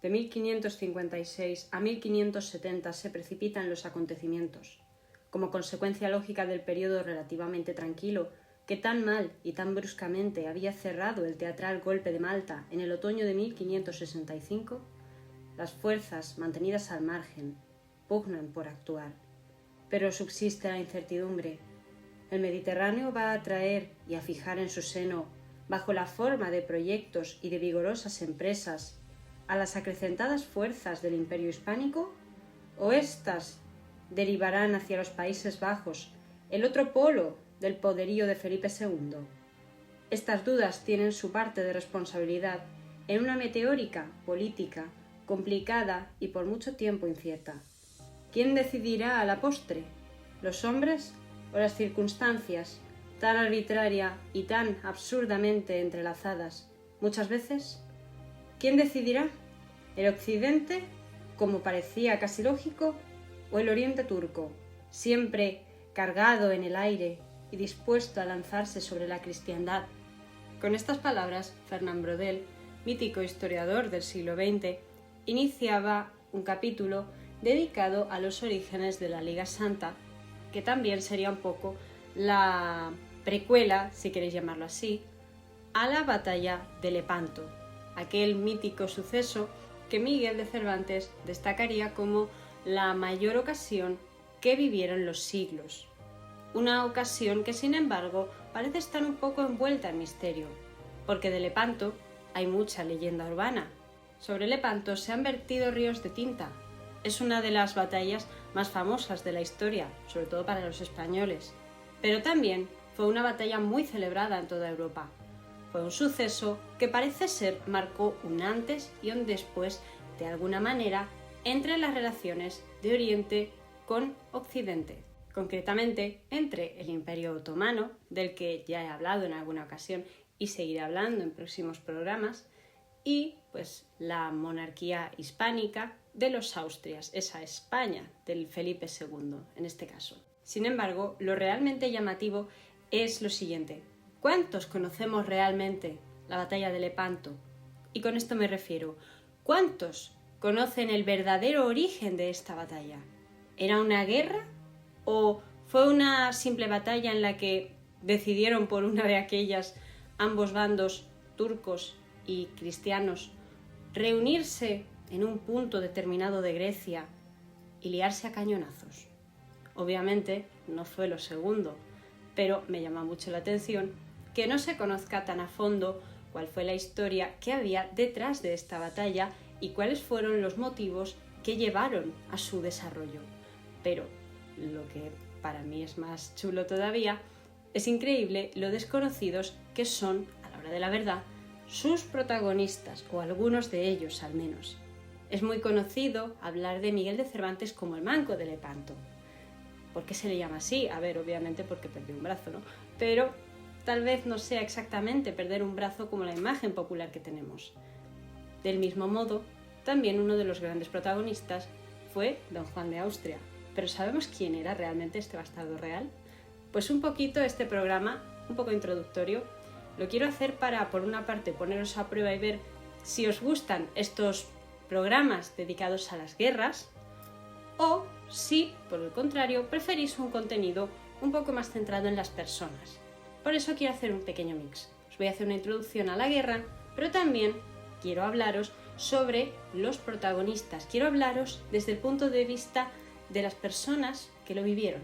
De 1556 a 1570 se precipitan los acontecimientos, como consecuencia lógica del periodo relativamente tranquilo que tan mal y tan bruscamente había cerrado el teatral golpe de Malta en el otoño de 1565, las fuerzas mantenidas al margen pugnan por actuar. Pero subsiste la incertidumbre. El Mediterráneo va a atraer y a fijar en su seno, bajo la forma de proyectos y de vigorosas empresas, a las acrecentadas fuerzas del Imperio Hispánico, o éstas derivarán hacia los Países Bajos, el otro polo del poderío de Felipe II. Estas dudas tienen su parte de responsabilidad en una meteórica política complicada y por mucho tiempo incierta. ¿Quién decidirá a la postre? ¿Los hombres o las circunstancias, tan arbitraria y tan absurdamente entrelazadas muchas veces? ¿Quién decidirá? ¿El Occidente, como parecía casi lógico, o el Oriente turco, siempre cargado en el aire y dispuesto a lanzarse sobre la cristiandad? Con estas palabras, Fernand Braudel, mítico historiador del siglo XX, iniciaba un capítulo dedicado a los orígenes de la Liga Santa, que también sería un poco la precuela, si queréis llamarlo así, a la batalla de Lepanto, aquel mítico suceso que Miguel de Cervantes destacaría como la mayor ocasión que vivieron los siglos. Una ocasión que, sin embargo, parece estar un poco envuelta en misterio, porque de Lepanto hay mucha leyenda urbana. Sobre Lepanto se han vertido ríos de tinta. Es una de las batallas más famosas de la historia, sobre todo para los españoles, pero también fue una batalla muy celebrada en toda Europa. Fue un suceso que parece ser marcó un antes y un después, de alguna manera, entre las relaciones de Oriente con Occidente, concretamente entre el Imperio Otomano, del que ya he hablado en alguna ocasión y seguiré hablando en próximos programas, y pues la monarquía hispánica de los Austrias, esa España del Felipe II en este caso. Sin embargo, lo realmente llamativo es lo siguiente: ¿cuántos conocemos realmente la batalla de Lepanto? Y con esto me refiero, ¿cuántos conocen el verdadero origen de esta batalla? ¿Era una guerra o fue una simple batalla en la que decidieron por una de aquellas ambos bandos, turcos y cristianos, reunirse en un punto determinado de Grecia y liarse a cañonazos? Obviamente no fue lo segundo, pero me llama mucho la atención que no se conozca tan a fondo cuál fue la historia que había detrás de esta batalla y cuáles fueron los motivos que llevaron a su desarrollo. Pero lo que para mí es más chulo todavía, es increíble lo desconocidos que son, a la hora de la verdad, sus protagonistas, o algunos de ellos al menos. Es muy conocido hablar de Miguel de Cervantes como el manco de Lepanto. ¿Por qué se le llama así? A ver, obviamente porque perdió un brazo, ¿no? Pero tal vez no sea exactamente perder un brazo como la imagen popular que tenemos. Del mismo modo, también uno de los grandes protagonistas fue Don Juan de Austria. ¿Pero sabemos quién era realmente este bastardo real? Pues un poquito este programa, un poco introductorio, lo quiero hacer para, por una parte, poneros a prueba y ver si os gustan estos programas dedicados a las guerras, o si, por el contrario, preferís un contenido un poco más centrado en las personas. Por eso quiero hacer un pequeño mix. Os voy a hacer una introducción a la guerra, pero también quiero hablaros sobre los protagonistas. Quiero hablaros desde el punto de vista de las personas que lo vivieron,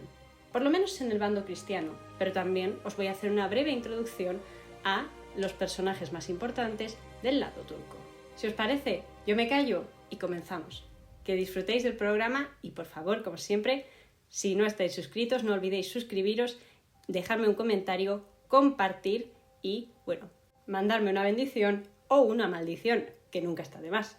por lo menos en el bando cristiano, pero también os voy a hacer una breve introducción a los personajes más importantes del lado turco. Si os parece, yo me callo y comenzamos. Que disfrutéis del programa y, por favor, como siempre, si no estáis suscritos, no olvidéis suscribiros, dejarme un comentario, compartir y, bueno, mandarme una bendición o una maldición, que nunca está de más.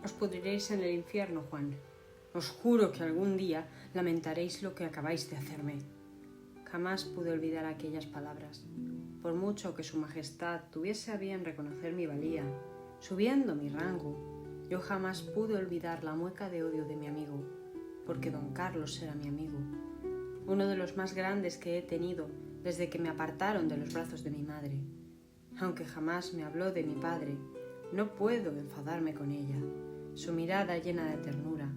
Os pudriréis en el infierno, Juan. Os juro que algún día lamentaréis lo que acabáis de hacerme. Jamás pude olvidar aquellas palabras. por mucho que su majestad tuviese a bien reconocer mi valía, subiendo mi rango, yo jamás pude olvidar la mueca de odio de mi amigo, porque don Carlos era mi amigo, uno de los más grandes que he tenido desde que me apartaron de los brazos de mi madre. Aunque jamás me habló de mi padre, no puedo enfadarme con ella. Su mirada llena de ternura,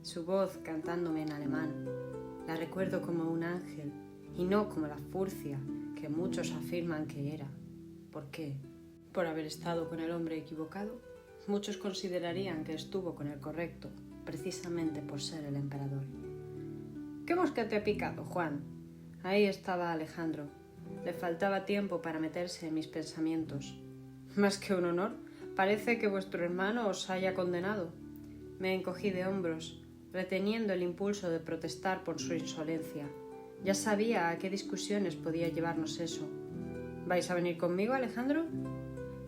su voz cantándome en alemán, la recuerdo como un ángel y no como la furcia que muchos afirman que era. ¿Por qué? ¿Por haber estado con el hombre equivocado? Muchos considerarían que estuvo con el correcto, precisamente por ser el emperador. ¿Qué mosca te ha picado, Juan? Ahí estaba Alejandro. Le faltaba tiempo para meterse en mis pensamientos. Más que un honor, parece que vuestro hermano os haya condenado. Me encogí de hombros, reteniendo el impulso de protestar por su insolencia. Ya sabía a qué discusiones podía llevarnos eso. ¿Vais a venir conmigo, Alejandro?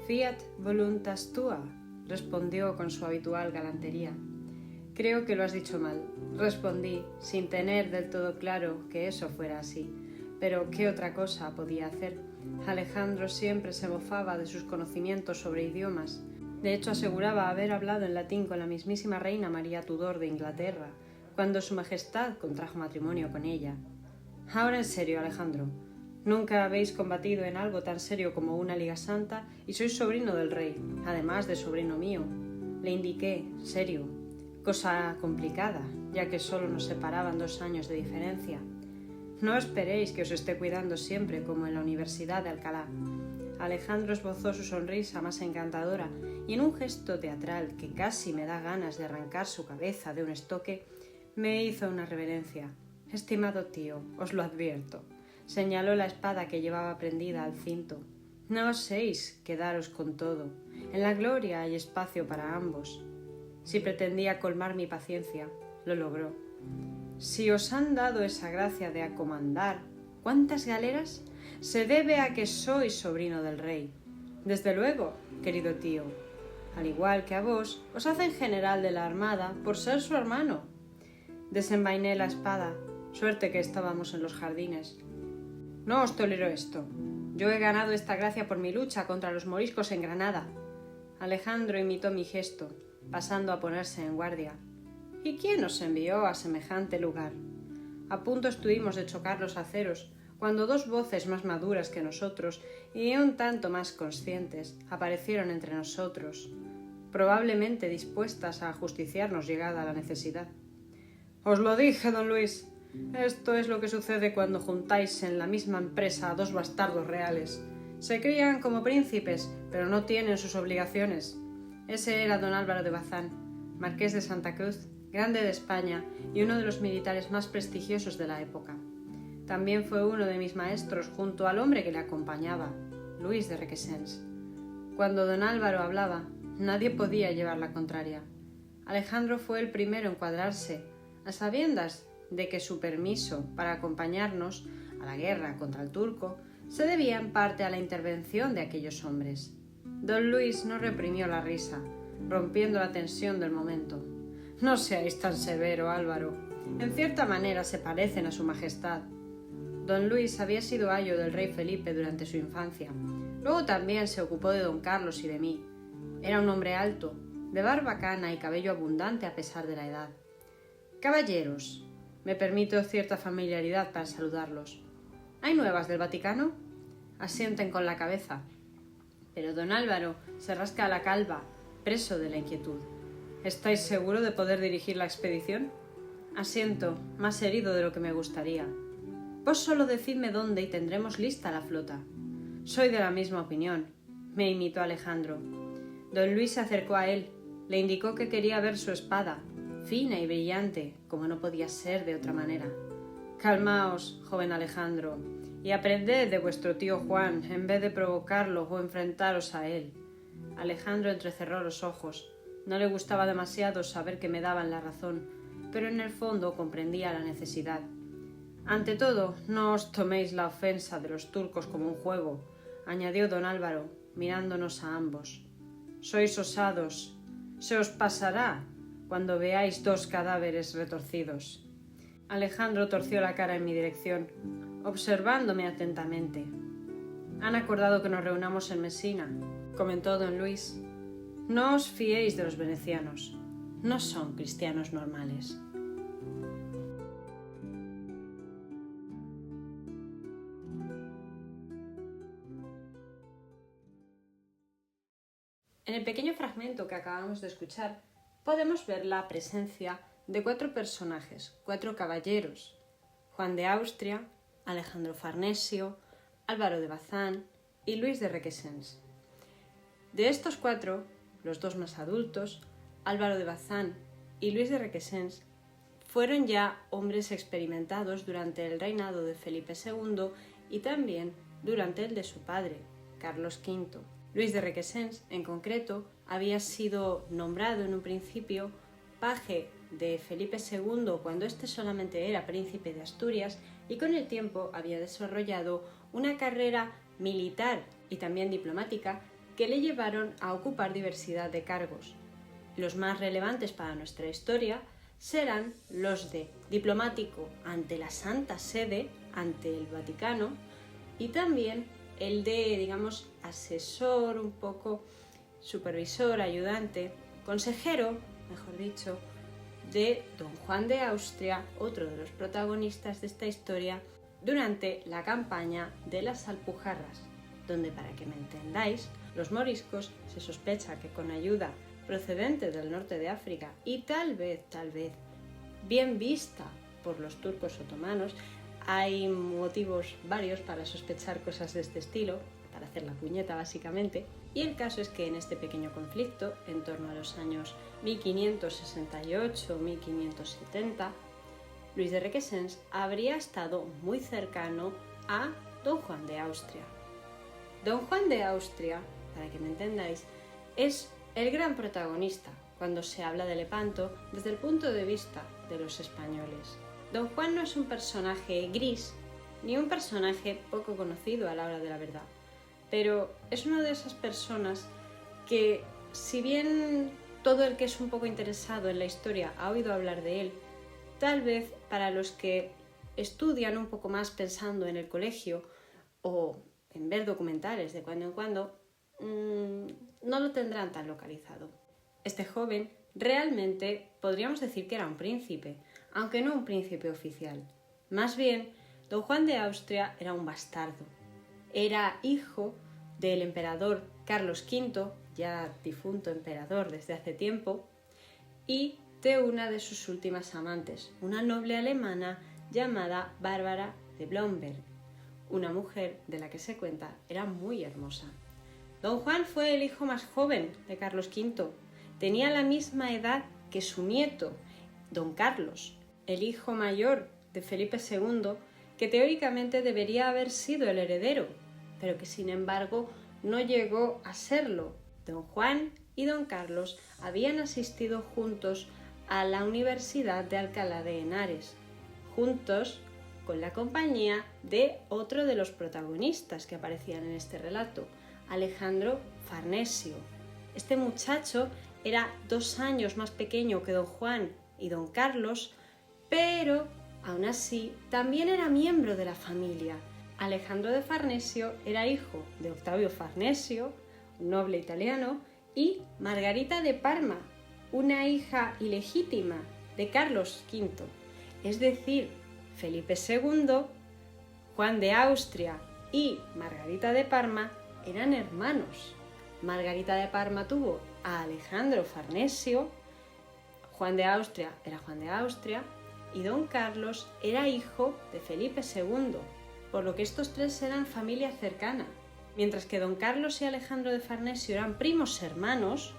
Fiat voluntas tua, respondió con su habitual galantería. Creo que lo has dicho mal, respondí, sin tener del todo claro que eso fuera así. Pero ¿qué otra cosa podía hacer? Alejandro siempre se mofaba de sus conocimientos sobre idiomas. De hecho, aseguraba haber hablado en latín con la mismísima reina María Tudor de Inglaterra, cuando su majestad contrajo matrimonio con ella. Ahora en serio, Alejandro, nunca habéis combatido en algo tan serio como una Liga Santa y sois sobrino del rey, además de sobrino mío. Le indiqué, serio, cosa complicada, ya que solo nos separaban 2 años de diferencia. No esperéis que os esté cuidando siempre como en la Universidad de Alcalá. Alejandro esbozó su sonrisa más encantadora y en un gesto teatral que casi me da ganas de arrancar su cabeza de un estoque, me hizo una reverencia. Estimado tío, os lo advierto. Señaló la espada que llevaba prendida al cinto. No oséis quedaros con todo. En la gloria hay espacio para ambos. Si pretendía colmar mi paciencia, lo logró. Si os han dado esa gracia de acomandar, ¿cuántas galeras? Se debe a que sois sobrino del rey. Desde luego, querido tío. Al igual que a vos, os hacen general de la armada por ser su hermano. Desenvainé la espada, suerte que estábamos en los jardines. No os tolero esto. Yo he ganado esta gracia por mi lucha contra los moriscos en Granada. Alejandro imitó mi gesto, pasando a ponerse en guardia. ¿Y quién os envió a semejante lugar? A punto estuvimos de chocar los aceros, cuando 2 voces más maduras que nosotros y un tanto más conscientes aparecieron entre nosotros, probablemente dispuestas a ajusticiarnos llegada la necesidad. Os lo dije, don Luis. Esto es lo que sucede cuando juntáis en la misma empresa a 2 bastardos reales. Se crían como príncipes, pero no tienen sus obligaciones. Ese era don Álvaro de Bazán, marqués de Santa Cruz, grande de España y uno de los militares más prestigiosos de la época. También fue uno de mis maestros junto al hombre que le acompañaba, Luis de Requesens. Cuando don Álvaro hablaba, nadie podía llevar la contraria. Alejandro fue el primero en cuadrarse, a sabiendas de que su permiso para acompañarnos a la guerra contra el turco se debía en parte a la intervención de aquellos hombres. Don Luis no reprimió la risa, rompiendo la tensión del momento. No seáis tan severo, Álvaro. En cierta manera se parecen a su majestad. Don Luis había sido ayo del rey Felipe durante su infancia. Luego también se ocupó de don Carlos y de mí. Era un hombre alto, de barba cana y cabello abundante a pesar de la edad. Caballeros, me permito cierta familiaridad para saludarlos. ¿Hay nuevas del Vaticano? Asienten con la cabeza. Pero don Álvaro se rasca la calva, preso de la inquietud. ¿Estáis seguro de poder dirigir la expedición? Asiento, más herido de lo que me gustaría. Vos solo decidme dónde y tendremos lista la flota. Soy de la misma opinión, me imitó Alejandro. Don Luis se acercó a él, le indicó que quería ver su espada, fina y brillante, como no podía ser de otra manera. Calmaos, joven Alejandro, y aprended de vuestro tío Juan, en vez de provocarlo o enfrentaros a él. Alejandro entrecerró los ojos. No le gustaba demasiado saber que me daban la razón, pero en el fondo comprendía la necesidad. Ante todo, no os toméis la ofensa de los turcos como un juego, añadió don Álvaro, mirándonos a ambos. Sois osados. Se os pasará cuando veáis 2 cadáveres retorcidos. Alejandro torció la cara en mi dirección, observándome atentamente. Han acordado que nos reunamos en Messina, comentó don Luis. No os fiéis de los venecianos. No son cristianos normales. En el pequeño fragmento que acabamos de escuchar, podemos ver la presencia de 4 personajes, 4 caballeros: Juan de Austria, Alejandro Farnesio, Álvaro de Bazán y Luis de Requesens. De estos 4, los 2 más adultos, Álvaro de Bazán y Luis de Requesens, fueron ya hombres experimentados durante el reinado de Felipe II y también durante el de su padre, Carlos V. Luis de Requesens, en concreto, había sido nombrado en un principio paje de Felipe II cuando éste solamente era príncipe de Asturias, y con el tiempo había desarrollado una carrera militar y también diplomática que le llevaron a ocupar diversidad de cargos. Los más relevantes para nuestra historia serán los de diplomático ante la Santa Sede, ante el Vaticano, y también el de, digamos, asesor, un poco supervisor, ayudante, consejero, mejor dicho, de don Juan de Austria, otro de los protagonistas de esta historia, durante la campaña de las Alpujarras, donde, para que me entendáis, los moriscos se sospecha que con ayuda procedente del norte de África y tal vez, bien vista por los turcos otomanos, hay motivos varios para sospechar cosas de este estilo, para hacer la puñeta básicamente, y el caso es que en este pequeño conflicto, en torno a los años 1568-1570, Luis de Requesens habría estado muy cercano a don Juan de Austria. Don Juan de Austria, para que me entendáis, es el gran protagonista cuando se habla de Lepanto desde el punto de vista de los españoles. Don Juan no es un personaje gris, ni un personaje poco conocido a la hora de la verdad, pero es una de esas personas que, si bien todo el que es un poco interesado en la historia ha oído hablar de él, tal vez para los que estudian un poco más pensando en el colegio o en ver documentales de cuando en cuando, no lo tendrán tan localizado. Este joven realmente podríamos decir que era un príncipe, aunque no un príncipe oficial. Más bien, don Juan de Austria era un bastardo. Era hijo del emperador Carlos V, ya difunto emperador desde hace tiempo, y de una de sus últimas amantes, una noble alemana llamada Bárbara de Blomberg, una mujer de la que se cuenta era muy hermosa. Don Juan fue el hijo más joven de Carlos V. Tenía la misma edad que su nieto, don Carlos, el hijo mayor de Felipe II, que teóricamente debería haber sido el heredero, pero que sin embargo no llegó a serlo. Don Juan y don Carlos habían asistido juntos a la Universidad de Alcalá de Henares, juntos con la compañía de otro de los protagonistas que aparecían en este relato, Alejandro Farnesio. Este muchacho era 2 años más pequeño que don Juan y don Carlos, pero aún así también era miembro de la familia. Alejandro de Farnesio era hijo de Octavio Farnesio, un noble italiano, y Margarita de Parma, una hija ilegítima de Carlos V. Es decir, Felipe II, Juan de Austria y Margarita de Parma eran hermanos. Margarita de Parma tuvo a Alejandro Farnesio, Juan de Austria era Juan de Austria y don Carlos era hijo de Felipe II, por lo que estos 3 eran familia cercana. Mientras que don Carlos y Alejandro de Farnesio eran primos hermanos,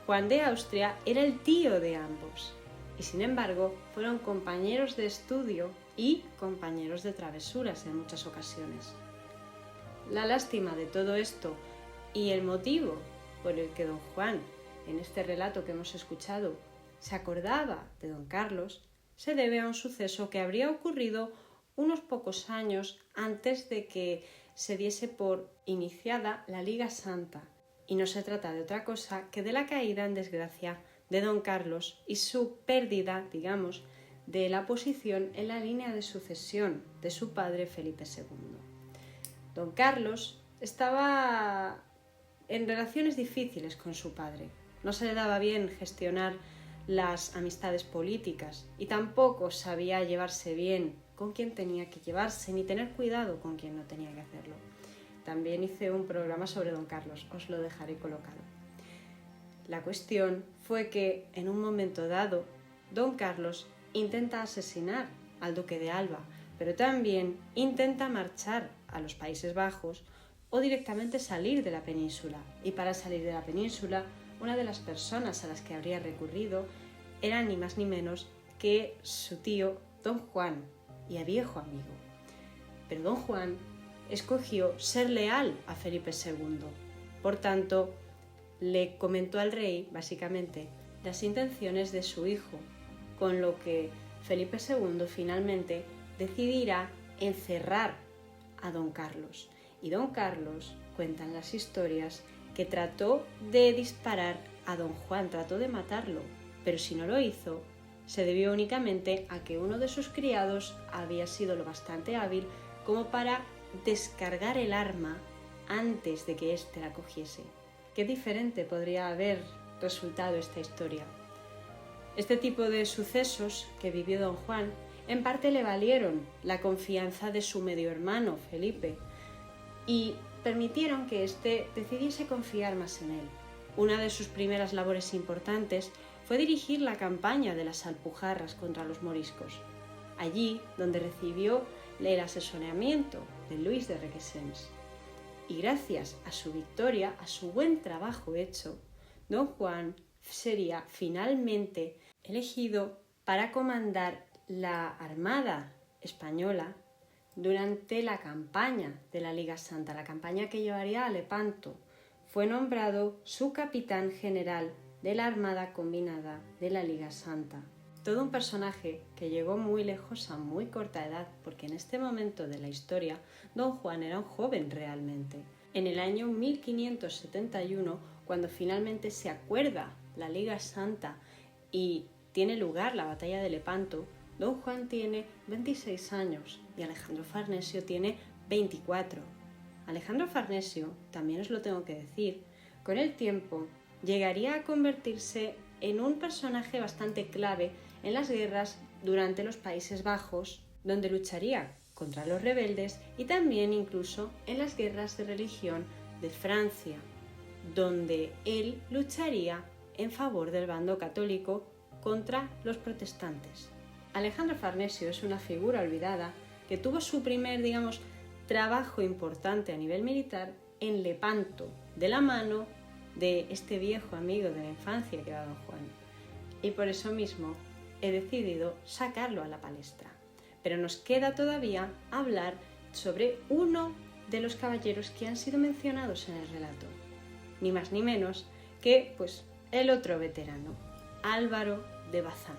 Juan de Austria era el tío de ambos, y sin embargo fueron compañeros de estudio y compañeros de travesuras en muchas ocasiones. La lástima de todo esto y el motivo por el que don Juan, en este relato que hemos escuchado, se acordaba de don Carlos, se debe a un suceso que habría ocurrido unos pocos años antes de que se diese por iniciada la Liga Santa, y no se trata de otra cosa que de la caída en desgracia de don Carlos y su pérdida, digamos, de la posición en la línea de sucesión de su padre Felipe II. Don Carlos estaba en relaciones difíciles con su padre. No se le daba bien gestionar las amistades políticas y tampoco sabía llevarse bien con quien tenía que llevarse ni tener cuidado con quien no tenía que hacerlo. También hice un programa sobre Don Carlos, os lo dejaré colocado. La cuestión fue que en un momento dado Don Carlos intenta asesinar al duque de Alba, pero también intenta marchar a los Países Bajos o directamente salir de la península. Y para salir de la península, una de las personas a las que habría recurrido era ni más ni menos que su tío Don Juan, y a viejo amigo. Pero Don Juan escogió ser leal a Felipe II. Por tanto, le comentó al rey, básicamente, las intenciones de su hijo, con lo que Felipe II finalmente decidirá encerrar a Don Carlos. Y Don Carlos, cuentan las historias, que trató de disparar a Don Juan, trató de matarlo, pero si no lo hizo, se debió únicamente a que uno de sus criados había sido lo bastante hábil como para descargar el arma antes de que éste la cogiese. Qué diferente podría haber resultado esta historia. Este tipo de sucesos que vivió Don Juan en parte le valieron la confianza de su medio hermano Felipe y permitieron que éste decidiese confiar más en él. Una de sus primeras labores importantes fue dirigir la campaña de las Alpujarras contra los moriscos, allí donde recibió el asesoramiento de Luis de Requesens. Y gracias a su victoria, a su buen trabajo hecho, Don Juan sería finalmente elegido para comandar la Armada española durante la campaña de la Liga Santa, la campaña que llevaría a Lepanto. Fue nombrado su capitán general de la Armada Combinada de la Liga Santa. Todo un personaje que llegó muy lejos a muy corta edad, porque en este momento de la historia Don Juan era un joven realmente. En el año 1571, cuando finalmente se acuerda la Liga Santa y tiene lugar la batalla de Lepanto, Don Juan tiene 26 años y Alejandro Farnesio tiene 24. Alejandro Farnesio, también os lo tengo que decir, con el tiempo llegaría a convertirse en un personaje bastante clave en las guerras durante los Países Bajos, donde lucharía contra los rebeldes, y también incluso en las guerras de religión de Francia, donde él lucharía en favor del bando católico contra los protestantes. Alejandro Farnesio es una figura olvidada que tuvo su primer, trabajo importante a nivel militar en Lepanto, de la mano de este viejo amigo de la infancia que era Don Juan. Y por eso mismo he decidido sacarlo a la palestra. Pero nos queda todavía hablar sobre uno de los caballeros que han sido mencionados en el relato. Ni más ni menos que, el otro veterano, Álvaro de Bazán.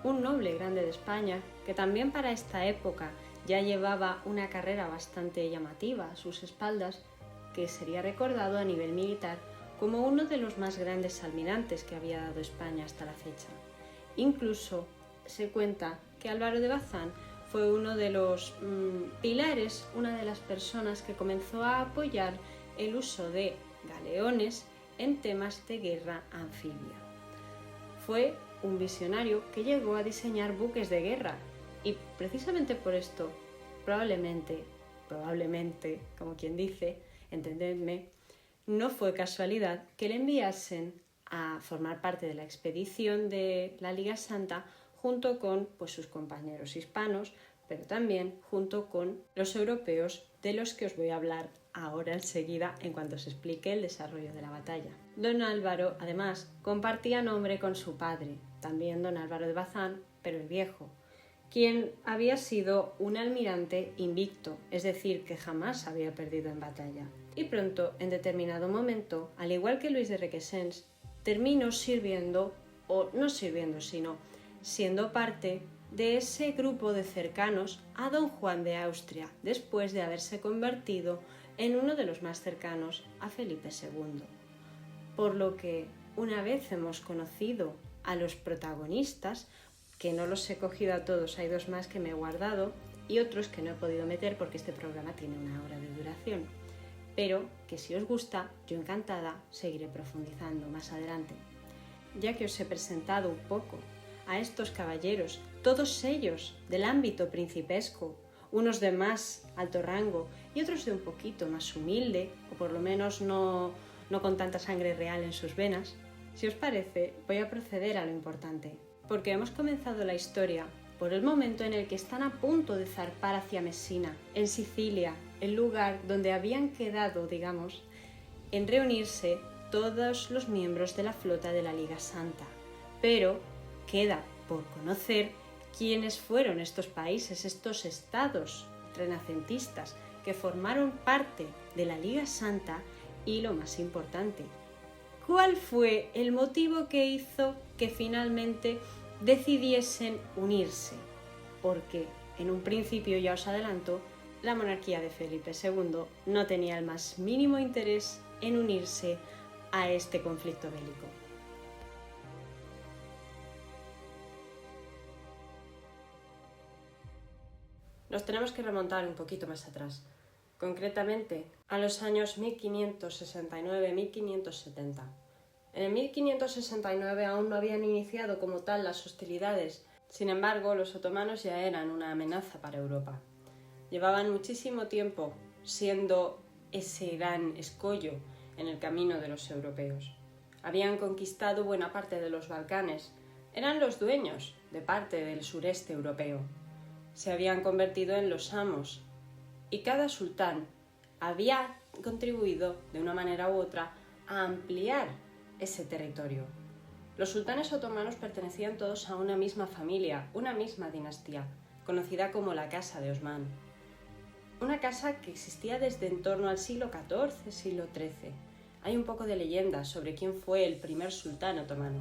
Un noble grande de España que también para esta época ya llevaba una carrera bastante llamativa a sus espaldas, que sería recordado a nivel militar como uno de los más grandes almirantes que había dado España hasta la fecha. Incluso se cuenta que Álvaro de Bazán fue uno de los pilares, una de las personas que comenzó a apoyar el uso de galeones en temas de guerra anfibia. Fue un visionario que llegó a diseñar buques de guerra y precisamente por esto, probablemente, como quien dice, entendedme, no fue casualidad que le enviasen a formar parte de la expedición de la Liga Santa junto con sus compañeros hispanos, pero también junto con los europeos de los que os voy a hablar ahora enseguida en cuanto se explique el desarrollo de la batalla. Don Álvaro, además, compartía nombre con su padre, también don Álvaro de Bazán, pero el viejo, quien había sido un almirante invicto, es decir, que jamás había perdido en batalla. Y pronto, en determinado momento, al igual que Luis de Requesens, terminó sirviendo, o no sirviendo, sino siendo parte de ese grupo de cercanos a don Juan de Austria, después de haberse convertido en uno de los más cercanos a Felipe II. Por lo que, una vez hemos conocido a los protagonistas, que no los he cogido a todos, hay dos más que me he guardado, y otros que no he podido meter porque este programa tiene 1 hora de duración, pero que si os gusta, yo encantada seguiré profundizando más adelante. Ya que os he presentado un poco a estos caballeros, todos ellos del ámbito principesco, unos de más alto rango y otros de un poquito más humilde, o por lo menos no con tanta sangre real en sus venas, si os parece, voy a proceder a lo importante, porque hemos comenzado la historia por el momento en el que están a punto de zarpar hacia Messina, en Sicilia, el lugar donde habían quedado, digamos, en reunirse todos los miembros de la flota de la Liga Santa. Pero queda por conocer quiénes fueron estos países, estos estados renacentistas que formaron parte de la Liga Santa y, lo más importante, ¿cuál fue el motivo que hizo que finalmente decidiesen unirse? Porque en un principio, ya os adelanto, la monarquía de Felipe II no tenía el más mínimo interés en unirse a este conflicto bélico. Nos tenemos que remontar un poquito más atrás, concretamente a los años 1569-1570. En el 1569 aún no habían iniciado como tal las hostilidades, sin embargo los otomanos ya eran una amenaza para Europa. Llevaban muchísimo tiempo siendo ese gran escollo en el camino de los europeos. Habían conquistado buena parte de los Balcanes, eran los dueños de parte del sureste europeo. Se habían convertido en los amos y cada sultán había contribuido de una manera u otra a ampliar ese territorio. Los sultanes otomanos pertenecían todos a una misma familia, una misma dinastía, conocida como la Casa de Osmán. Una casa que existía desde en torno al siglo XIV, siglo XIII. Hay un poco de leyenda sobre quién fue el primer sultán otomano,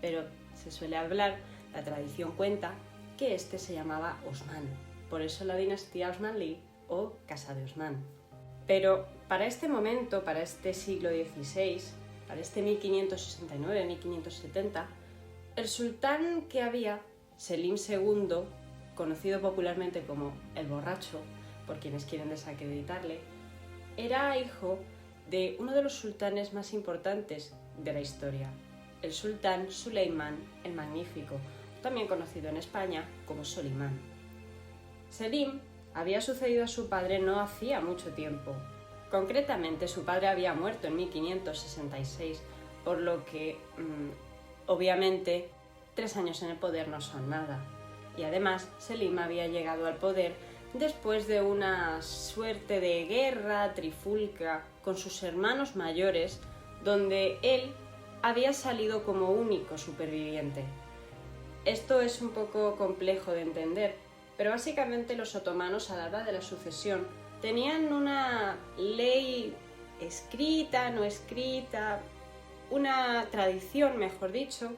pero se suele hablar, la tradición cuenta, que este se llamaba Osmán, por eso la dinastía Osmanlí o Casa de Osmán. Pero para este momento, para este siglo XVI, para este 1569-1570, el sultán que había, Selim II, conocido popularmente como el Borracho, por quienes quieren desacreditarle, era hijo de uno de los sultanes más importantes de la historia, el sultán Suleimán el Magnífico, también conocido en España como Solimán. Selim había sucedido a su padre no hacía mucho tiempo. Concretamente, su padre había muerto en 1566, por lo que, obviamente, 3 años en el poder no son nada. Y además, Selim había llegado al poder después de una suerte de guerra trifulca con sus hermanos mayores, donde él había salido como único superviviente. Esto es un poco complejo de entender, pero básicamente los otomanos a la hora de la sucesión tenían una ley escrita, no escrita, una tradición, mejor dicho,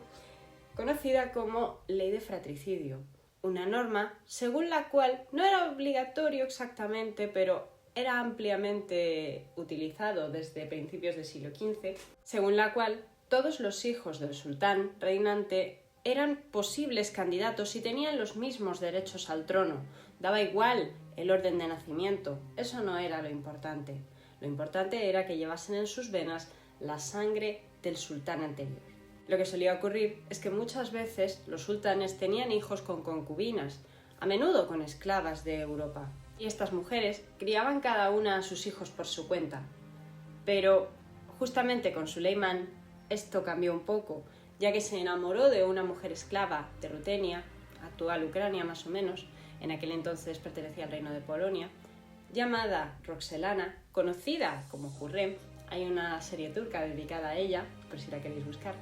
conocida como ley de fratricidio, una norma según la cual no era obligatorio exactamente, pero era ampliamente utilizado desde principios del siglo XV, según la cual todos los hijos del sultán reinante eran posibles candidatos y tenían los mismos derechos al trono. Daba igual el orden de nacimiento, eso no era lo importante. Lo importante era que llevasen en sus venas la sangre del sultán anterior. Lo que solía ocurrir es que muchas veces los sultanes tenían hijos con concubinas, a menudo con esclavas de Europa, y estas mujeres criaban cada una a sus hijos por su cuenta. Pero justamente con Suleimán esto cambió un poco, ya que se enamoró de una mujer esclava de Rutenia, actual Ucrania más o menos, en aquel entonces pertenecía al reino de Polonia, llamada Roxelana, conocida como Hürrem. Hay una serie turca dedicada a ella, por si la queréis buscar,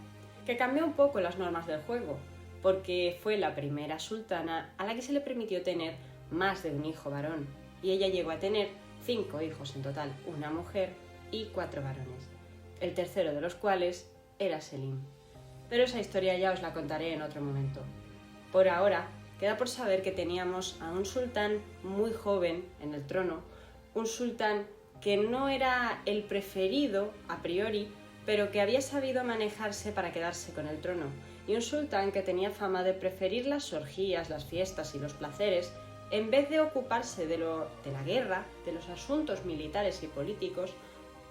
que cambió un poco las normas del juego, porque fue la primera sultana a la que se le permitió tener más de un hijo varón, y ella llegó a tener 5 hijos en total, una mujer y 4 varones, el tercero de los cuales era Selim. Pero esa historia ya os la contaré en otro momento. Por ahora, queda por saber que teníamos a un sultán muy joven en el trono, un sultán que no era el preferido a priori, pero que había sabido manejarse para quedarse con el trono, y un sultán que tenía fama de preferir las orgías, las fiestas y los placeres en vez de ocuparse de la guerra, de los asuntos militares y políticos,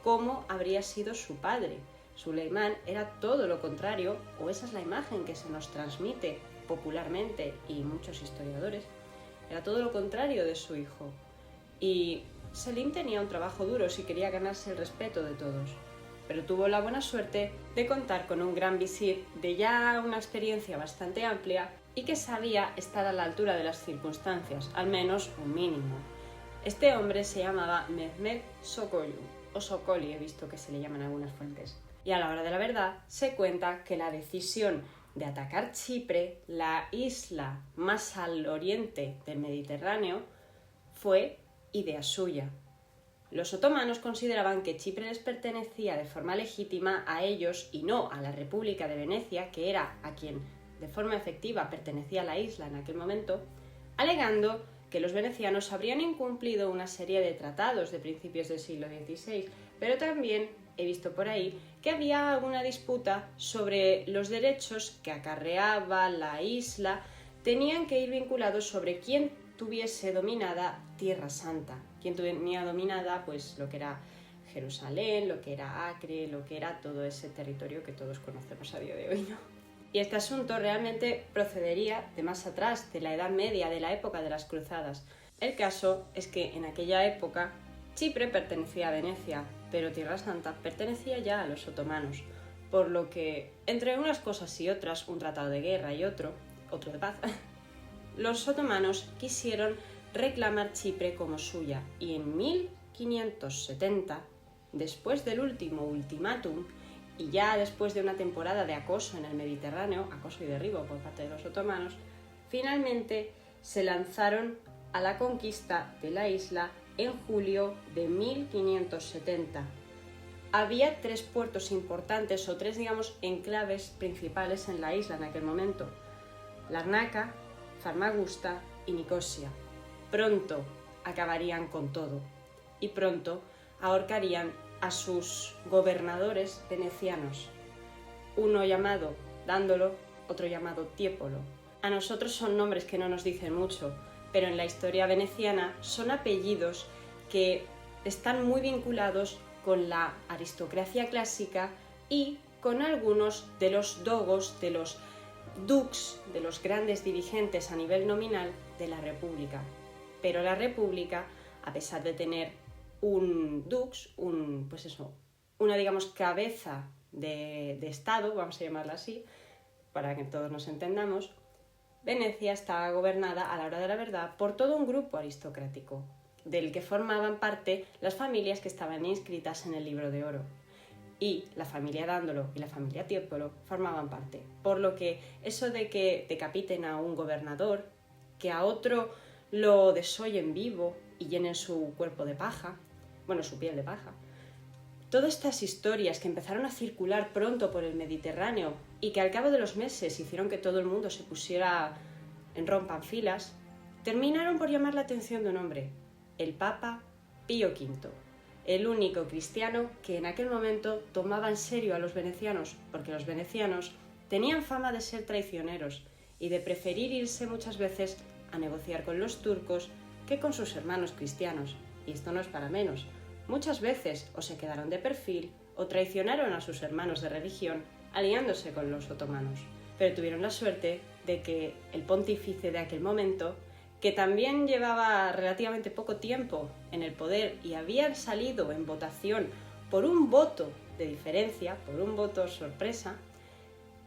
como habría sido su padre. Suleimán era todo lo contrario, o esa es la imagen que se nos transmite popularmente y muchos historiadores, era todo lo contrario de su hijo. Y Selim tenía un trabajo duro si quería ganarse el respeto de todos, pero tuvo la buena suerte de contar con un gran visir de ya una experiencia bastante amplia y que sabía estar a la altura de las circunstancias, al menos un mínimo. Este hombre se llamaba Mehmed Sokollu, o Sokoli he visto que se le llaman algunas fuentes. Y a la hora de la verdad se cuenta que la decisión de atacar Chipre, la isla más al oriente del Mediterráneo, fue idea suya. Los otomanos consideraban que Chipre les pertenecía de forma legítima a ellos y no a la República de Venecia, que era a quien de forma efectiva pertenecía la isla en aquel momento, alegando que los venecianos habrían incumplido una serie de tratados de principios del siglo XVI, pero también he visto por ahí que había alguna disputa sobre los derechos que acarreaba la isla, tenían que ir vinculados sobre quién tuviese dominada Tierra Santa, quién tenía dominada pues lo que era Jerusalén, lo que era Acre, lo que era todo ese territorio que todos conocemos a día de hoy, ¿no? Y este asunto realmente procedería de más atrás, de la Edad Media, de la época de las Cruzadas. El caso es que en aquella época Chipre pertenecía a Venecia, pero Tierra Santa pertenecía ya a los otomanos, por lo que, entre unas cosas y otras, un tratado de guerra y otro de paz, los otomanos quisieron reclamar Chipre como suya y en 1570, después del último ultimátum y ya después de una temporada de acoso en el Mediterráneo, acoso y derribo por parte de los otomanos, finalmente se lanzaron a la conquista de la isla en julio de 1570. Había 3 puertos importantes o 3, digamos, enclaves principales en la isla en aquel momento: Larnaca, Famagusta y Nicosia. Pronto acabarían con todo y pronto ahorcarían a sus gobernadores venecianos, uno llamado Dándolo, otro llamado Tiepolo. A nosotros son nombres que no nos dicen mucho, pero en la historia veneciana son apellidos que están muy vinculados con la aristocracia clásica y con algunos de los dogos, de los dux, de los grandes dirigentes a nivel nominal de la República. Pero la República, a pesar de tener un dux, una digamos cabeza de Estado, vamos a llamarla así, para que todos nos entendamos, Venecia estaba gobernada a la hora de la verdad por todo un grupo aristocrático, del que formaban parte las familias que estaban inscritas en el Libro de Oro. Y la familia Dándolo y la familia Tiepolo formaban parte. Por lo que eso de que decapiten a un gobernador, que a otro lo desollen vivo y llenen su cuerpo de paja, su piel de paja, todas estas historias que empezaron a circular pronto por el Mediterráneo y que al cabo de los meses hicieron que todo el mundo se pusiera en rompanfilas, terminaron por llamar la atención de un hombre, el Papa Pío V, el único cristiano que en aquel momento tomaba en serio a los venecianos, porque los venecianos tenían fama de ser traicioneros y de preferir irse muchas veces a negociar con los turcos que con sus hermanos cristianos. Y esto no es para menos. Muchas veces o se quedaron de perfil o traicionaron a sus hermanos de religión aliándose con los otomanos. Pero tuvieron la suerte de que el pontífice de aquel momento, que también llevaba relativamente poco tiempo en el poder y había salido en votación por un voto de diferencia, por un voto sorpresa,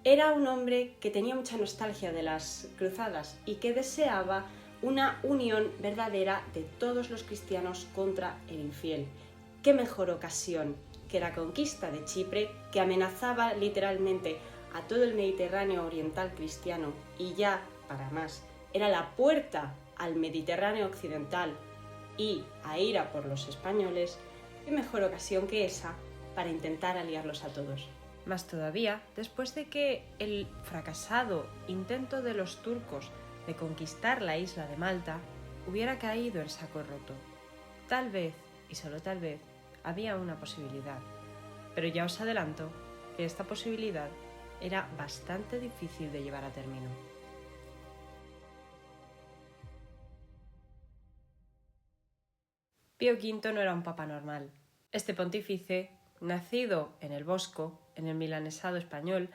era un hombre que tenía mucha nostalgia de las cruzadas y que deseaba una unión verdadera de todos los cristianos contra el infiel. ¿Qué mejor ocasión que la conquista de Chipre, que amenazaba literalmente a todo el Mediterráneo oriental cristiano y ya, para más, era la puerta al Mediterráneo occidental y a ir a por los españoles? ¿Qué mejor ocasión que esa para intentar aliarlos a todos? Más todavía, después de que el fracasado intento de los turcos de conquistar la isla de Malta hubiera caído en saco roto. Tal vez, y solo tal vez, había una posibilidad, pero ya os adelanto que esta posibilidad era bastante difícil de llevar a término. Pío V no era un papa normal. Este pontífice, nacido en el Bosco, en el milanesado español,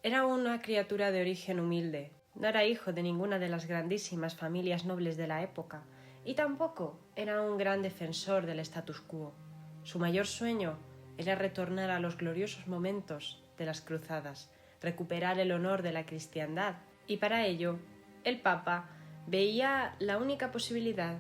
era una criatura de origen humilde. No era hijo de ninguna de las grandísimas familias nobles de la época y tampoco era un gran defensor del status quo. Su mayor sueño era retornar a los gloriosos momentos de las cruzadas, recuperar el honor de la cristiandad, y para ello el Papa veía la única posibilidad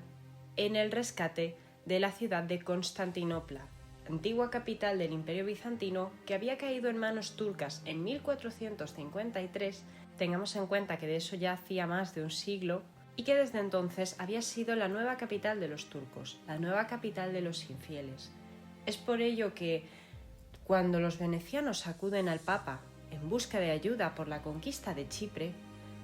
en el rescate de la ciudad de Constantinopla, antigua capital del Imperio Bizantino que había caído en manos turcas en 1453. Tengamos en cuenta que de eso ya hacía más de un siglo, y que desde entonces había sido la nueva capital de los turcos, la nueva capital de los infieles. Es por ello que, cuando los venecianos acuden al Papa en busca de ayuda por la conquista de Chipre,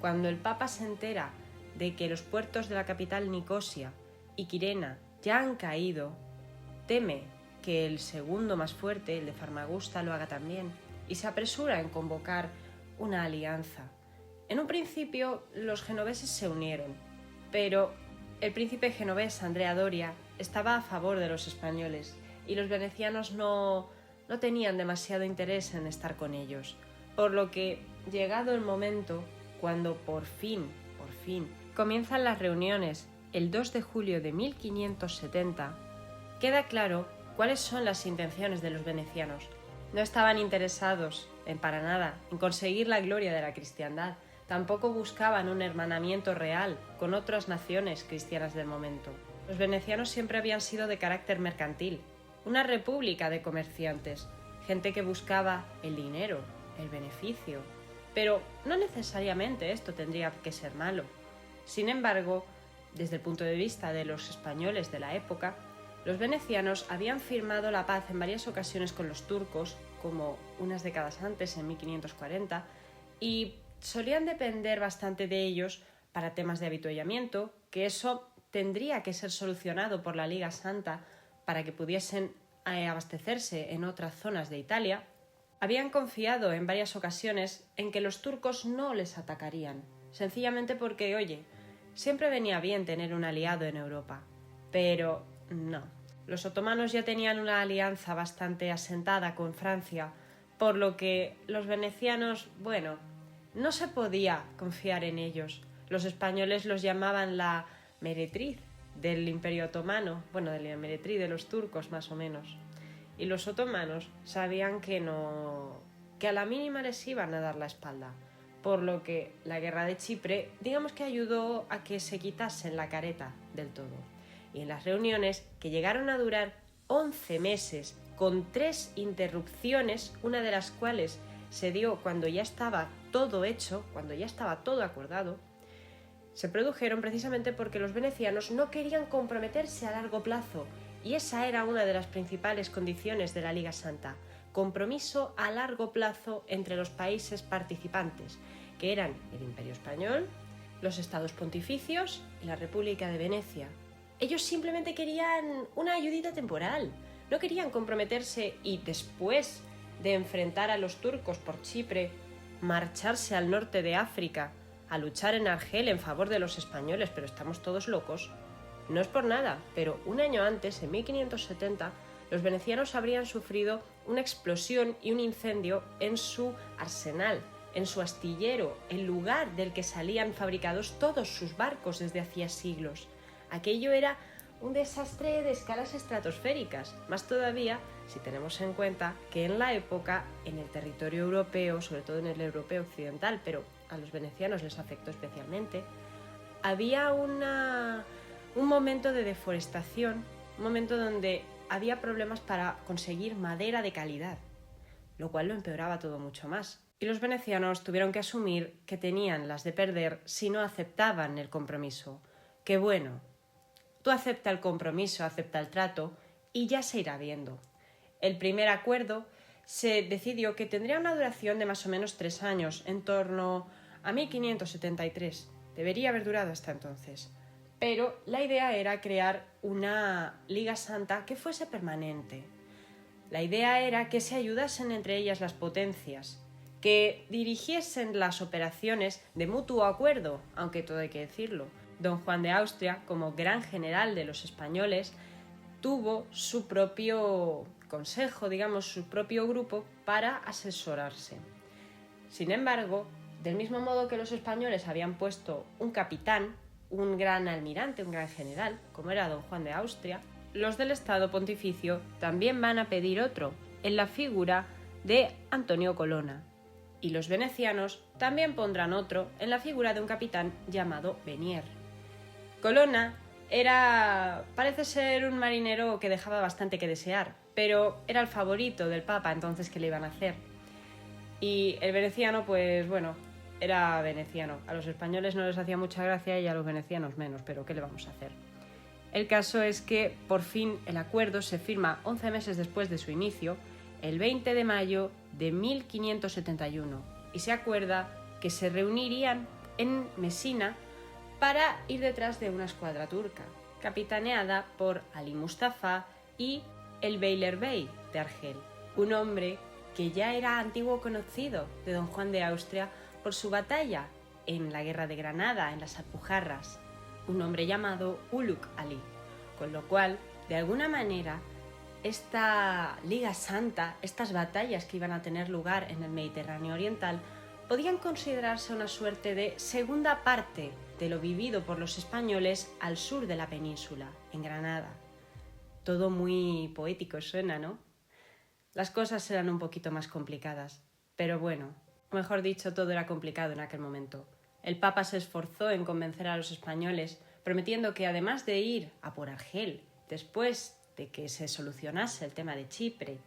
cuando el Papa se entera de que los puertos de la capital Nicosia y Quirena ya han caído, teme que el segundo más fuerte, el de Farmagusta, lo haga también, y se apresura en convocar una alianza. En un principio los genoveses se unieron, pero el príncipe genovés Andrea Doria estaba a favor de los españoles y los venecianos no tenían demasiado interés en estar con ellos, por lo que, llegado el momento, cuando por fin, comienzan las reuniones el 2 de julio de 1570, queda claro cuáles son las intenciones de los venecianos. No estaban interesados, para nada, en conseguir la gloria de la cristiandad. Tampoco buscaban un hermanamiento real con otras naciones cristianas del momento. Los venecianos siempre habían sido de carácter mercantil, una república de comerciantes, gente que buscaba el dinero, el beneficio. Pero no necesariamente esto tendría que ser malo. Sin embargo, desde el punto de vista de los españoles de la época, los venecianos habían firmado la paz en varias ocasiones con los turcos, como unas décadas antes, en 1540, y solían depender bastante de ellos para temas de avituallamiento, que eso tendría que ser solucionado por la Liga Santa para que pudiesen abastecerse en otras zonas de Italia. Habían confiado en varias ocasiones en que los turcos no les atacarían, sencillamente porque, oye, siempre venía bien tener un aliado en Europa. Pero no, los otomanos ya tenían una alianza bastante asentada con Francia, por lo que los venecianos, no se podía confiar en ellos. Los españoles los llamaban la meretriz del Imperio Otomano, de la meretriz de los turcos más o menos. Y los otomanos sabían que a la mínima les iban a dar la espalda, por lo que la guerra de Chipre, digamos que ayudó a que se quitasen la careta del todo. Y en las reuniones, que llegaron a durar 11 meses, con 3 interrupciones, una de las cuales se dio cuando ya estaba todo hecho, cuando ya estaba todo acordado, se produjeron precisamente porque los venecianos no querían comprometerse a largo plazo, y esa era una de las principales condiciones de la Liga Santa: compromiso a largo plazo entre los países participantes, que eran el Imperio Español, los Estados Pontificios y la República de Venecia. Ellos simplemente querían una ayudita temporal, no querían comprometerse y, después de enfrentar a los turcos por Chipre, marcharse al norte de África a luchar en Argel en favor de los españoles. Pero estamos todos locos. No es por nada, pero un año antes, en 1570, los venecianos habrían sufrido una explosión y un incendio en su arsenal, en su astillero, el lugar del que salían fabricados todos sus barcos desde hacía siglos. Aquello era un desastre de escalas estratosféricas, más todavía si tenemos en cuenta que en la época, en el territorio europeo, sobre todo en el europeo occidental, pero a los venecianos les afectó especialmente, había un momento de deforestación, un momento donde había problemas para conseguir madera de calidad, lo cual lo empeoraba todo mucho más. Y los venecianos tuvieron que asumir que tenían las de perder si no aceptaban el compromiso. Que tú acepta el compromiso, acepta el trato y ya se irá viendo. El primer acuerdo se decidió que tendría una duración de más o menos 3 años, en torno a 1573. Debería haber durado hasta entonces. Pero la idea era crear una Liga Santa que fuese permanente. La idea era que se ayudasen entre ellas las potencias, que dirigiesen las operaciones de mutuo acuerdo, aunque todo hay que decirlo. Don Juan de Austria, como gran general de los españoles, tuvo su propio consejo, digamos, su propio grupo para asesorarse. Sin embargo, del mismo modo que los españoles habían puesto un capitán, un gran almirante, un gran general, como era don Juan de Austria, los del Estado Pontificio también van a pedir otro, en la figura de Antonio Colonna, y los venecianos también pondrán otro en la figura de un capitán llamado Venier. Colonna parece ser un marinero que dejaba bastante que desear, pero era el favorito del Papa, entonces ¿qué le iban a hacer? Y el veneciano, pues bueno, era veneciano. A los españoles no les hacía mucha gracia y a los venecianos menos, pero ¿qué le vamos a hacer? El caso es que por fin el acuerdo se firma 11 meses después de su inicio, el 20 de mayo de 1571, y se acuerda que se reunirían en Mesina para ir detrás de una escuadra turca, capitaneada por Ali Mustafa y el Beylerbey de Argel, un hombre que ya era antiguo conocido de don Juan de Austria por su batalla en la Guerra de Granada, en las Alpujarras, un hombre llamado Ulugh Ali, con lo cual, de alguna manera, esta Liga Santa, estas batallas que iban a tener lugar en el Mediterráneo Oriental, podían considerarse una suerte de segunda parte de lo vivido por los españoles al sur de la península, en Granada. Todo muy poético suena, ¿no? Las cosas eran un poquito más complicadas, pero bueno, mejor dicho, todo era complicado en aquel momento. El Papa se esforzó en convencer a los españoles, prometiendo que además de ir a por Argel, después de que se solucionase el tema de Chipre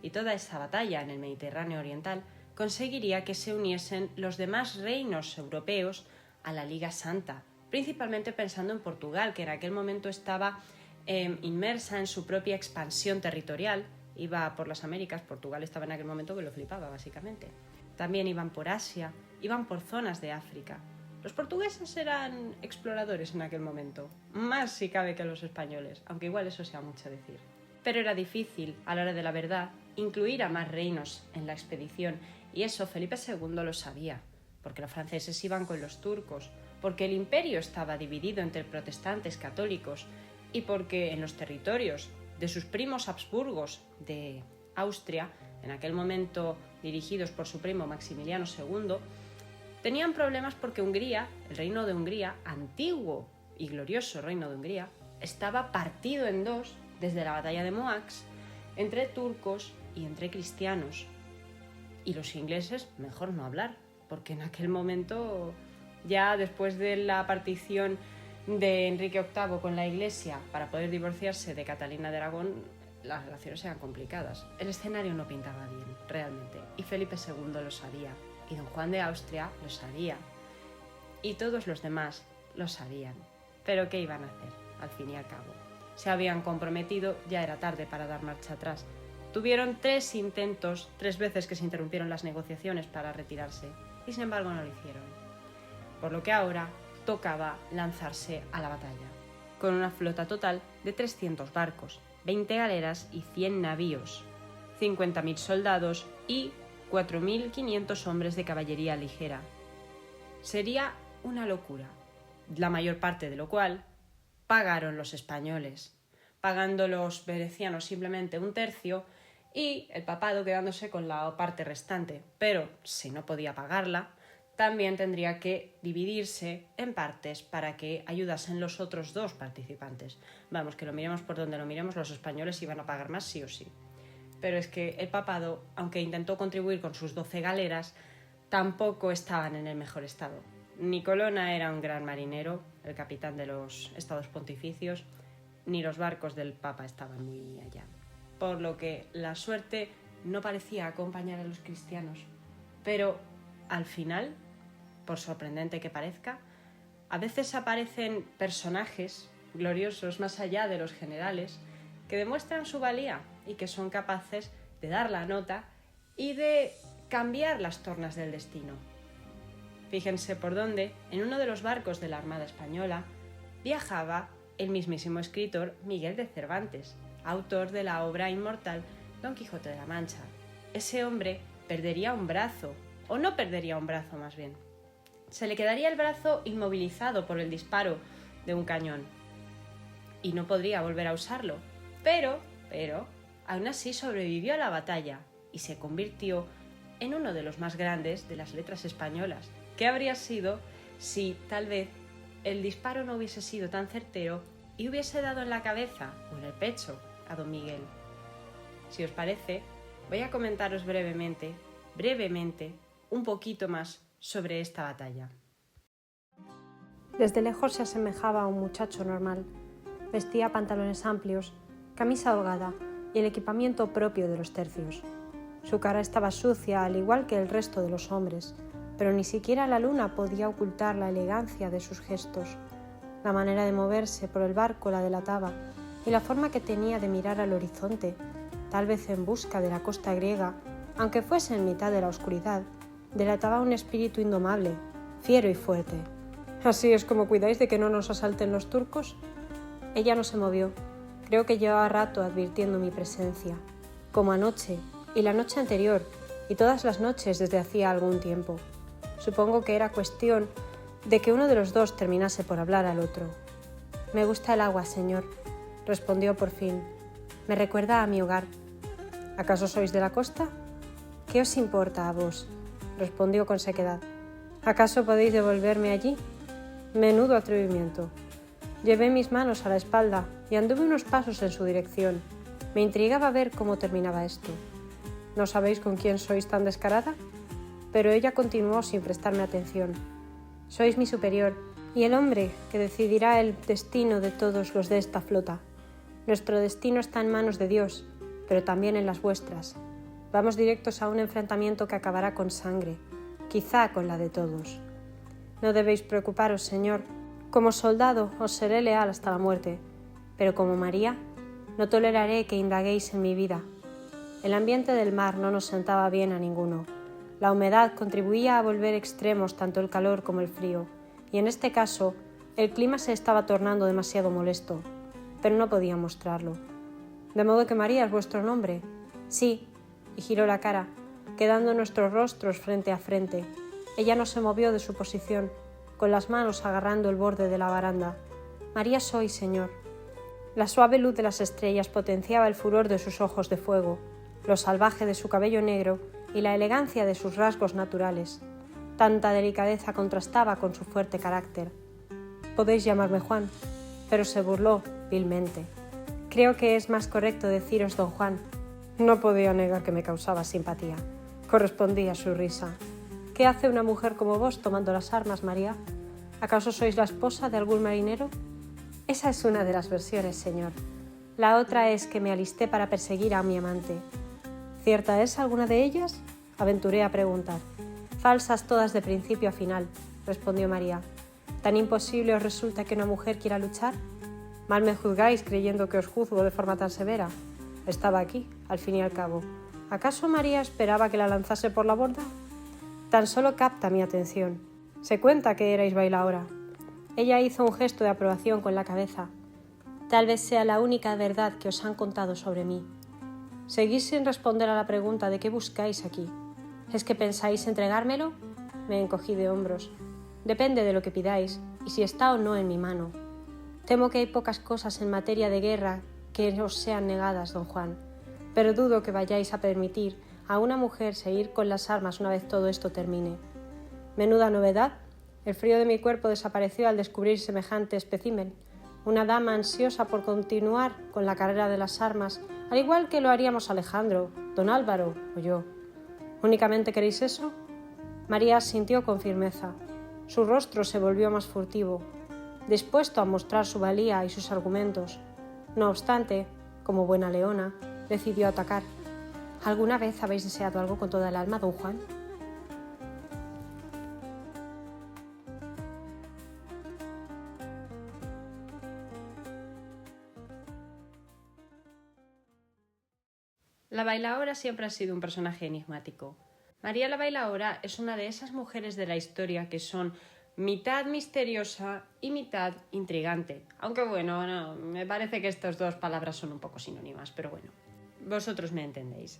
y toda esa batalla en el Mediterráneo Oriental, conseguiría que se uniesen los demás reinos europeos a la Liga Santa, principalmente pensando en Portugal, que en aquel momento estaba inmersa en su propia expansión territorial. Iba por las Américas, Portugal estaba en aquel momento que lo flipaba, básicamente. También iban por Asia, iban por zonas de África. Los portugueses eran exploradores en aquel momento, más si cabe que los españoles, aunque igual eso sea mucho decir. Pero era difícil, a la hora de la verdad, incluir a más reinos en la expedición, y eso Felipe II lo sabía, porque los franceses iban con los turcos, porque el imperio estaba dividido entre protestantes católicos y porque en los territorios de sus primos Habsburgos de Austria, en aquel momento dirigidos por su primo Maximiliano II, tenían problemas porque Hungría, el reino de Hungría, antiguo y glorioso reino de Hungría, estaba partido en dos desde la batalla de Moax entre turcos y entre cristianos. Y los ingleses, mejor no hablar, porque en aquel momento, ya después de la partición de Enrique VIII con la Iglesia para poder divorciarse de Catalina de Aragón, las relaciones eran complicadas. El escenario no pintaba bien, realmente, y Felipe II lo sabía, y don Juan de Austria lo sabía, y todos los demás lo sabían. Pero ¿qué iban a hacer, al fin y al cabo? Se habían comprometido, ya era tarde para dar marcha atrás. Tuvieron 3 intentos, 3 veces que se interrumpieron las negociaciones para retirarse, y sin embargo no lo hicieron. Por lo que ahora tocaba lanzarse a la batalla, con una flota total de 300 barcos, 20 galeras y 100 navíos, 50.000 soldados y 4.500 hombres de caballería ligera. Sería una locura, la mayor parte de lo cual pagaron los españoles, pagando los venecianos simplemente 1/3 y el papado quedándose con la parte restante. Pero si no podía pagarla, también tendría que dividirse en partes para que ayudasen los otros 2 participantes. Vamos, que lo miremos por donde lo miremos, los españoles iban a pagar más sí o sí. Pero es que el papado, aunque intentó contribuir con sus 12 galeras, tampoco estaban en el mejor estado. Ni Colonna era un gran marinero, el capitán de los estados pontificios, ni los barcos del Papa estaban muy allá. Por lo que la suerte no parecía acompañar a los cristianos. Pero al final, por sorprendente que parezca, a veces aparecen personajes gloriosos más allá de los generales que demuestran su valía y que son capaces de dar la nota y de cambiar las tornas del destino. Fíjense por dónde, en uno de los barcos de la Armada Española, viajaba el mismísimo escritor Miguel de Cervantes, autor de la obra inmortal Don Quijote de la Mancha. Ese hombre perdería un brazo, o no perdería un brazo más bien. Se le quedaría el brazo inmovilizado por el disparo de un cañón y no podría volver a usarlo. pero, aún así sobrevivió a la batalla y se convirtió en uno de los más grandes de las letras españolas. ¿Qué habría sido si tal vez el disparo no hubiese sido tan certero y hubiese dado en la cabeza o en el pecho a don Miguel? Si os parece, voy a comentaros brevemente, un poquito más sobre esta batalla. Desde lejos se asemejaba a un muchacho normal. Vestía pantalones amplios, camisa holgada y el equipamiento propio de los tercios. Su cara estaba sucia, al igual que el resto de los hombres, pero ni siquiera la luna podía ocultar la elegancia de sus gestos. La manera de moverse por el barco la delataba, y la forma que tenía de mirar al horizonte, tal vez en busca de la costa griega, aunque fuese en mitad de la oscuridad, delataba un espíritu indomable, fiero y fuerte. «¿Así es como cuidáis de que no nos asalten los turcos?» Ella no se movió. Creo que llevaba rato advirtiendo mi presencia, como anoche, y la noche anterior, y todas las noches desde hacía algún tiempo. Supongo que era cuestión de que uno de los dos terminase por hablar al otro. «Me gusta el agua, señor», respondió por fin. «Me recuerda a mi hogar». «¿Acaso sois de la costa?» «¿Qué os importa a vos?», respondió con sequedad. «¿Acaso podéis devolverme allí?» Menudo atrevimiento. Llevé mis manos a la espalda y anduve unos pasos en su dirección. Me intrigaba ver cómo terminaba esto. «¿No sabéis con quién sois tan descarada?» Pero ella continuó sin prestarme atención. «Sois mi superior y el hombre que decidirá el destino de todos los de esta flota. Nuestro destino está en manos de Dios, pero también en las vuestras. Vamos directos a un enfrentamiento que acabará con sangre, quizá con la de todos. No debéis preocuparos, señor. Como soldado os seré leal hasta la muerte, pero como María, no toleraré que indaguéis en mi vida. El ambiente del mar no nos sentaba bien a ninguno. La humedad contribuía a volver extremos tanto el calor como el frío, y en este caso el clima se estaba tornando demasiado molesto, pero no podía mostrarlo. «¿De modo que María es vuestro nombre?» «Sí», y giró la cara, quedando nuestros rostros frente a frente. Ella no se movió de su posición, con las manos agarrando el borde de la baranda. «María soy, señor». La suave luz de las estrellas potenciaba el furor de sus ojos de fuego, lo salvaje de su cabello negro y la elegancia de sus rasgos naturales. Tanta delicadeza contrastaba con su fuerte carácter. «Podéis llamarme Juan», pero se burló vilmente. «Creo que es más correcto deciros don Juan». No podía negar que me causaba simpatía. Correspondí a su risa. «¿Qué hace una mujer como vos tomando las armas, María? ¿Acaso sois la esposa de algún marinero?» «Esa es una de las versiones, señor. La otra es que me alisté para perseguir a mi amante». «¿Cierta es alguna de ellas?», aventuré a preguntar. «Falsas todas de principio a final», respondió María. «¿Tan imposible os resulta que una mujer quiera luchar? Mal me juzgáis creyendo que os juzgo de forma tan severa. Estaba aquí, al fin y al cabo. ¿Acaso María esperaba que la lanzase por la borda? Tan solo capta mi atención. Se cuenta que erais bailaora». Ella hizo un gesto de aprobación con la cabeza. «Tal vez sea la única verdad que os han contado sobre mí». Seguís sin responder a la pregunta de qué buscáis aquí. ¿Es que pensáis entregármelo? Me encogí de hombros. Depende de lo que pidáis y si está o no en mi mano. Temo que hay pocas cosas en materia de guerra que os sean negadas, don Juan, pero dudo que vayáis a permitir a una mujer seguir con las armas una vez todo esto termine. Menuda novedad. El frío de mi cuerpo desapareció al descubrir semejante espécimen. Una dama ansiosa por continuar con la carrera de las armas, al igual que lo haríamos Alejandro, don Álvaro o yo. ¿Únicamente queréis eso? María asintió con firmeza. Su rostro se volvió más furtivo, dispuesto a mostrar su valía y sus argumentos. No obstante, como buena leona, decidió atacar. ¿Alguna vez habéis deseado algo con toda el alma, don Juan? La bailaora siempre ha sido un personaje enigmático. María la bailaora es una de esas mujeres de la historia que son mitad misteriosa y mitad intrigante. Aunque bueno, no, me parece que estas dos palabras son un poco sinónimas, pero bueno, vosotros me entendéis.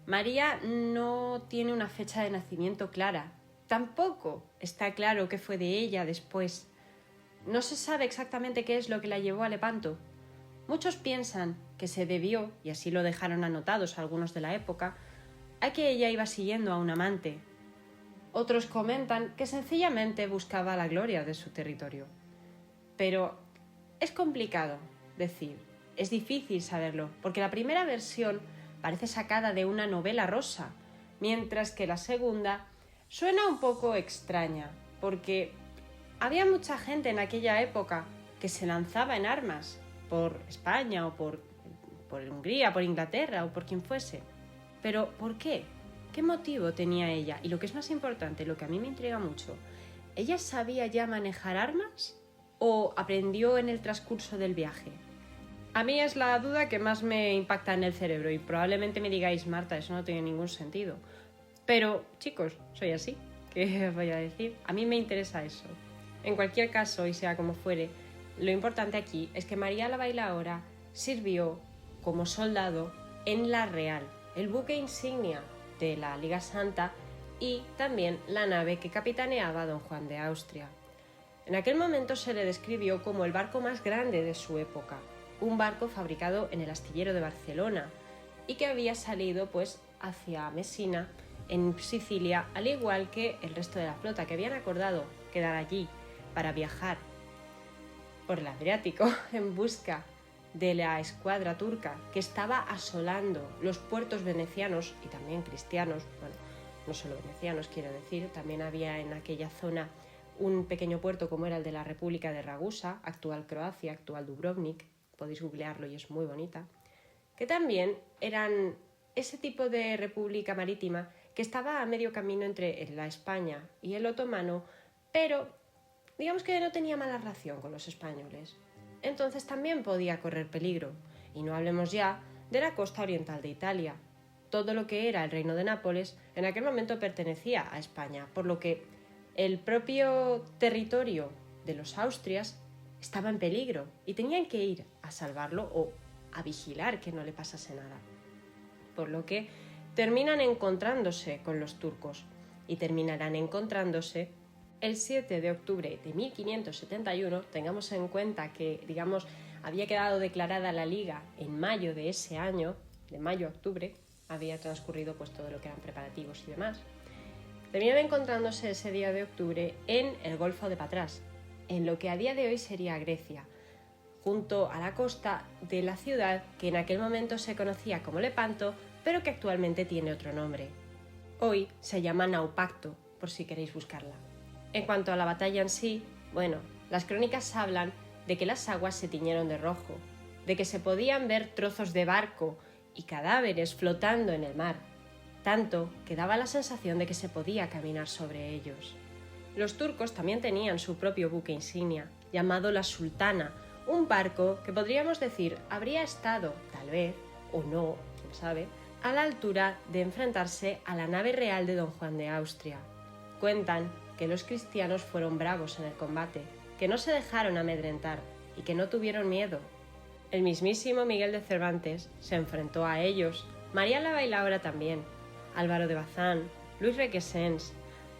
María no tiene una fecha de nacimiento clara. Tampoco está claro qué fue de ella después. No se sabe exactamente qué es lo que la llevó a Lepanto. Muchos piensan que se debió, y así lo dejaron anotados algunos de la época, a que ella iba siguiendo a un amante. Otros comentan que sencillamente buscaba la gloria de su territorio. Pero es complicado decir, es difícil saberlo, porque la primera versión parece sacada de una novela rosa, mientras que la segunda suena un poco extraña, porque había mucha gente en aquella época que se lanzaba en armas por España o por Hungría, por Inglaterra o por quien fuese. Pero ¿por qué? ¿Qué motivo tenía ella? Y lo que es más importante, lo que a mí me intriga mucho, ¿ella sabía ya manejar armas o aprendió en el transcurso del viaje? A mí es la duda que más me impacta en el cerebro y probablemente me digáis, Marta, eso no tiene ningún sentido. Pero, chicos, soy así, ¿qué os voy a decir? A mí me interesa eso. En cualquier caso, y sea como fuere, lo importante aquí es que María la Bailaora sirvió como soldado en la Real, el buque insignia de la Liga Santa y también la nave que capitaneaba don Juan de Austria. En aquel momento se le describió como el barco más grande de su época, un barco fabricado en el astillero de Barcelona y que había salido hacia Mesina, en Sicilia, al igual que el resto de la flota, que habían acordado quedar allí para viajar por el Adriático en busca de la escuadra turca que estaba asolando los puertos venecianos y también cristianos, bueno, no solo venecianos quiero decir, también había en aquella zona un pequeño puerto como era el de la República de Ragusa, actual Croacia, actual Dubrovnik, podéis googlearlo y es muy bonita, que también eran ese tipo de república marítima que estaba a medio camino entre la España y el otomano, pero digamos que no tenía mala relación con los españoles. Entonces también podía correr peligro, y no hablemos ya de la costa oriental de Italia. Todo lo que era el reino de Nápoles en aquel momento pertenecía a España, por lo que el propio territorio de los Austrias estaba en peligro y tenían que ir a salvarlo o a vigilar que no le pasase nada. Por lo que terminan encontrándose con los turcos y terminarán encontrándose el 7 de octubre de 1571, tengamos en cuenta que, había quedado declarada la Liga en mayo de ese año, de mayo a octubre, había transcurrido todo lo que eran preparativos y demás. Terminan encontrándose ese día de octubre en el Golfo de Patras, en lo que a día de hoy sería Grecia, junto a la costa de la ciudad que en aquel momento se conocía como Lepanto, pero que actualmente tiene otro nombre. Hoy se llama Naupacto, por si queréis buscarla. En cuanto a la batalla en sí, las crónicas hablan de que las aguas se tiñeron de rojo, de que se podían ver trozos de barco y cadáveres flotando en el mar, tanto que daba la sensación de que se podía caminar sobre ellos. Los turcos también tenían su propio buque insignia, llamado la Sultana, un barco que podríamos decir habría estado, tal vez, o no, quién sabe, a la altura de enfrentarse a la nave real de don Juan de Austria. Cuentan que los cristianos fueron bravos en el combate, que no se dejaron amedrentar y que no tuvieron miedo. El mismísimo Miguel de Cervantes se enfrentó a ellos, María la Bailaora también, Álvaro de Bazán, Luis Requesens.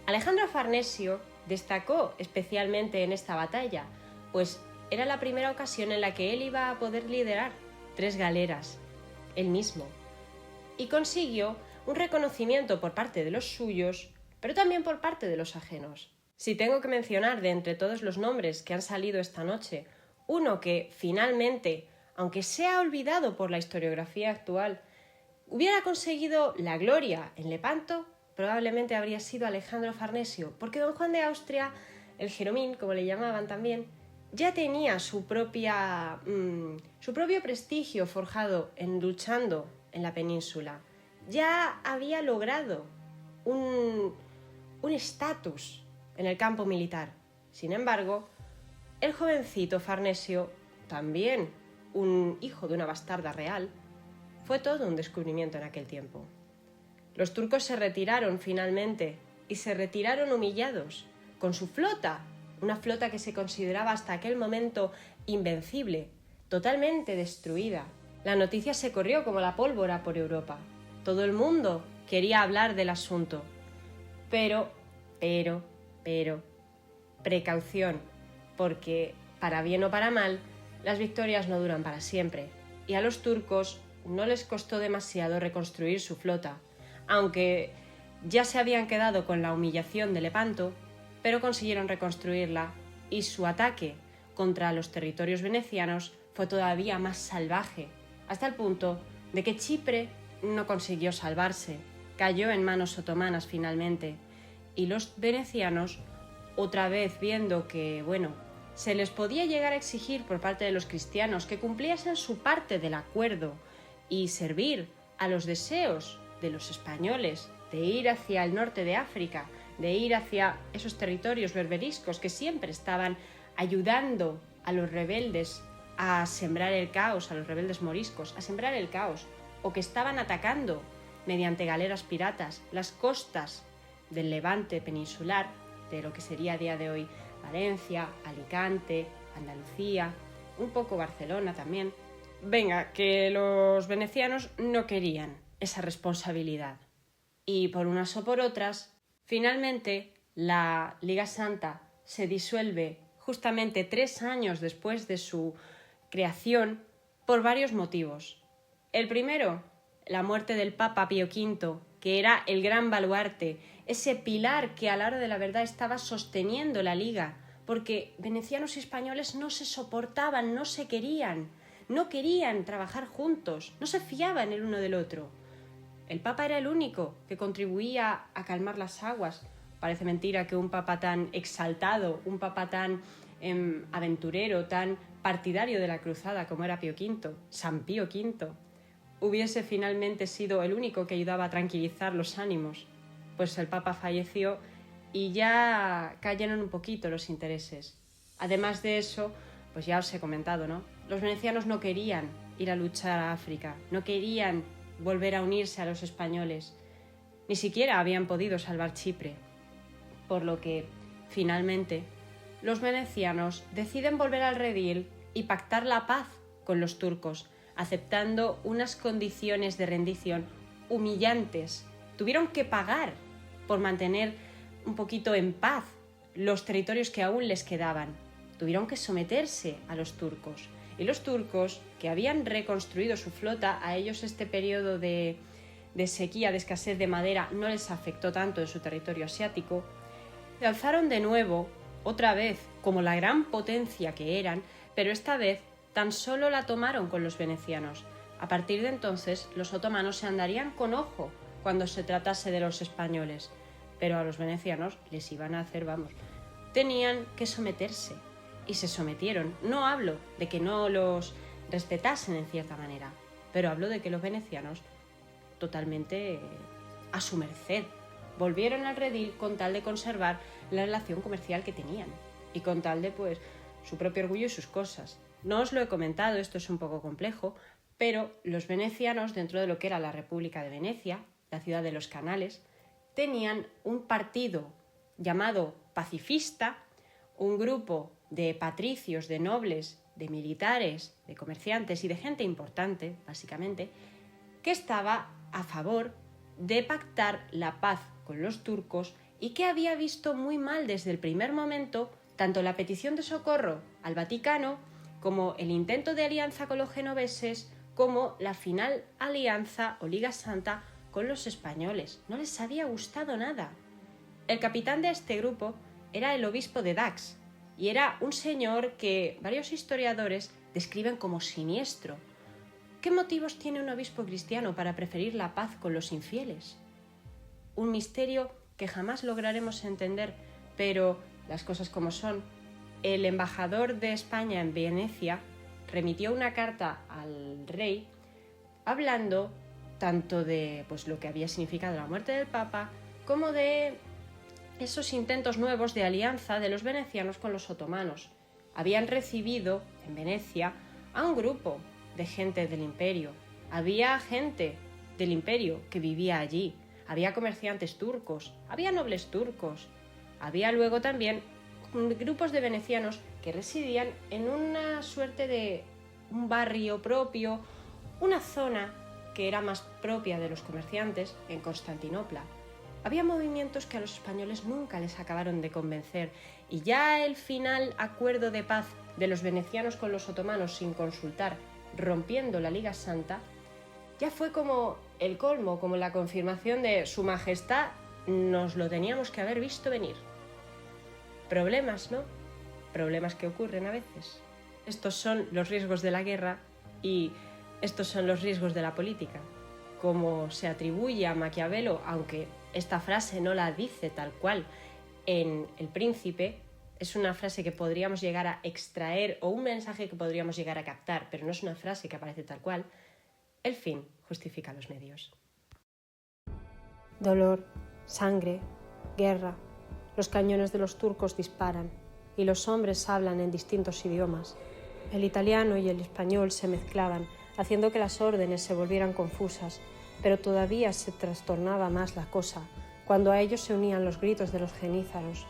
Alejandro Farnesio destacó especialmente en esta batalla, pues era la primera ocasión en la que él iba a poder liderar 3 galeras, él mismo, y consiguió un reconocimiento por parte de los suyos, pero también por parte de los ajenos. Si tengo que mencionar de entre todos los nombres que han salido esta noche, uno que finalmente, aunque sea olvidado por la historiografía actual, hubiera conseguido la gloria en Lepanto, probablemente habría sido Alejandro Farnesio, porque don Juan de Austria, el Jeromín, como le llamaban también, ya tenía su propio prestigio forjado luchando en la península. Ya había logrado un estatus en el campo militar. Sin embargo, el jovencito Farnesio, también un hijo de una bastarda real, fue todo un descubrimiento en aquel tiempo. Los turcos se retiraron finalmente y se retiraron humillados, con su flota, una flota que se consideraba hasta aquel momento invencible, totalmente destruida. La noticia se corrió como la pólvora por Europa. Todo el mundo quería hablar del asunto. Pero, precaución, porque para bien o para mal, Las victorias no duran para siempre, y a los turcos no les costó demasiado reconstruir su flota, aunque ya se habían quedado con la humillación de Lepanto, pero consiguieron reconstruirla, y su ataque contra los territorios venecianos fue todavía más salvaje, hasta el punto de que Chipre no consiguió salvarse, cayó en manos otomanas finalmente, y los venecianos, otra vez viendo que, se les podía llegar a exigir por parte de los cristianos que cumpliesen su parte del acuerdo y servir a los deseos de los españoles de ir hacia el norte de África, de ir hacia esos territorios berberiscos que siempre estaban ayudando a los rebeldes a sembrar el caos, a los rebeldes moriscos, a sembrar el caos, o que estaban atacando mediante galeras piratas las costas del Levante peninsular, de lo que sería a día de hoy Valencia, Alicante, Andalucía, un poco Barcelona también. Venga, que los venecianos no querían esa responsabilidad. Y por unas o por otras, finalmente la Liga Santa se disuelve justamente 3 años después de su creación por varios motivos. El primero, la muerte del Papa Pío V, que era el gran baluarte, ese pilar que a la hora de la verdad estaba sosteniendo la Liga, porque venecianos y españoles no se soportaban, no se querían, no querían trabajar juntos, no se fiaban el uno del otro. El Papa era el único que contribuía a calmar las aguas. Parece mentira que un Papa tan exaltado, un Papa tan aventurero, tan partidario de la cruzada como era Pío V, San Pío V, hubiese finalmente sido el único que ayudaba a tranquilizar los ánimos. Pues el Papa falleció y ya cayeron un poquito los intereses. Además de eso, pues ya os he comentado, ¿no? Los venecianos no querían ir a luchar a África, no querían volver a unirse a los españoles, ni siquiera habían podido salvar Chipre, por lo que finalmente los venecianos deciden volver al redil y pactar la paz con los turcos, aceptando unas condiciones de rendición humillantes. Tuvieron que pagar por mantener un poquito en paz los territorios que aún les quedaban. Tuvieron que someterse a los turcos. Y los turcos, que habían reconstruido su flota, a ellos este periodo de sequía, de escasez de madera, no les afectó tanto en su territorio asiático, se alzaron de nuevo, otra vez, como la gran potencia que eran, pero esta vez tan solo la tomaron con los venecianos. A partir de entonces, los otomanos se andarían con ojo cuando se tratase de los españoles, pero a los venecianos les iban a hacer, tenían que someterse, y se sometieron. No hablo de que no los respetasen en cierta manera, pero hablo de que los venecianos totalmente a su merced volvieron al redil con tal de conservar la relación comercial que tenían y con tal de su propio orgullo y sus cosas. No os lo he comentado, esto es un poco complejo, pero los venecianos, dentro de lo que era la República de Venecia, la ciudad de los canales, tenían un partido llamado pacifista, un grupo de patricios, de nobles, de militares, de comerciantes y de gente importante, básicamente, que estaba a favor de pactar la paz con los turcos y que había visto muy mal desde el primer momento tanto la petición de socorro al Vaticano como el intento de alianza con los genoveses como la final alianza o Liga Santa con los españoles. No les había gustado nada. El capitán de este grupo era el obispo de Dax y era un señor que varios historiadores describen como siniestro. ¿Qué motivos tiene un obispo cristiano para preferir la paz con los infieles? Un misterio que jamás lograremos entender, pero las cosas como son. El embajador de España en Venecia remitió una carta al rey hablando tanto de lo que había significado la muerte del Papa como de esos intentos nuevos de alianza de los venecianos con los otomanos. Habían recibido en Venecia a un grupo de gente del imperio. Había gente del imperio que vivía allí. Había comerciantes turcos, había nobles turcos. Había luego también grupos de venecianos que residían en una suerte de un barrio propio, una zona que era más propia de los comerciantes en Constantinopla. Había movimientos que a los españoles nunca les acabaron de convencer, y ya el final acuerdo de paz de los venecianos con los otomanos sin consultar, rompiendo la Liga Santa, ya fue como el colmo, como la confirmación de Su Majestad, nos lo teníamos que haber visto venir. Problemas, ¿no? Problemas que ocurren a veces. Estos son los riesgos de la guerra y estos son los riesgos de la política. Como se atribuye a Maquiavelo, aunque esta frase no la dice tal cual en El Príncipe, es una frase que podríamos llegar a extraer o un mensaje que podríamos llegar a captar, pero no es una frase que aparece tal cual. El fin justifica los medios. Dolor, sangre, guerra. Los cañones de los turcos disparan y los hombres hablan en distintos idiomas. El italiano y el español se mezclaban, haciendo que las órdenes se volvieran confusas, pero todavía se trastornaba más la cosa cuando a ellos se unían los gritos de los genízaros.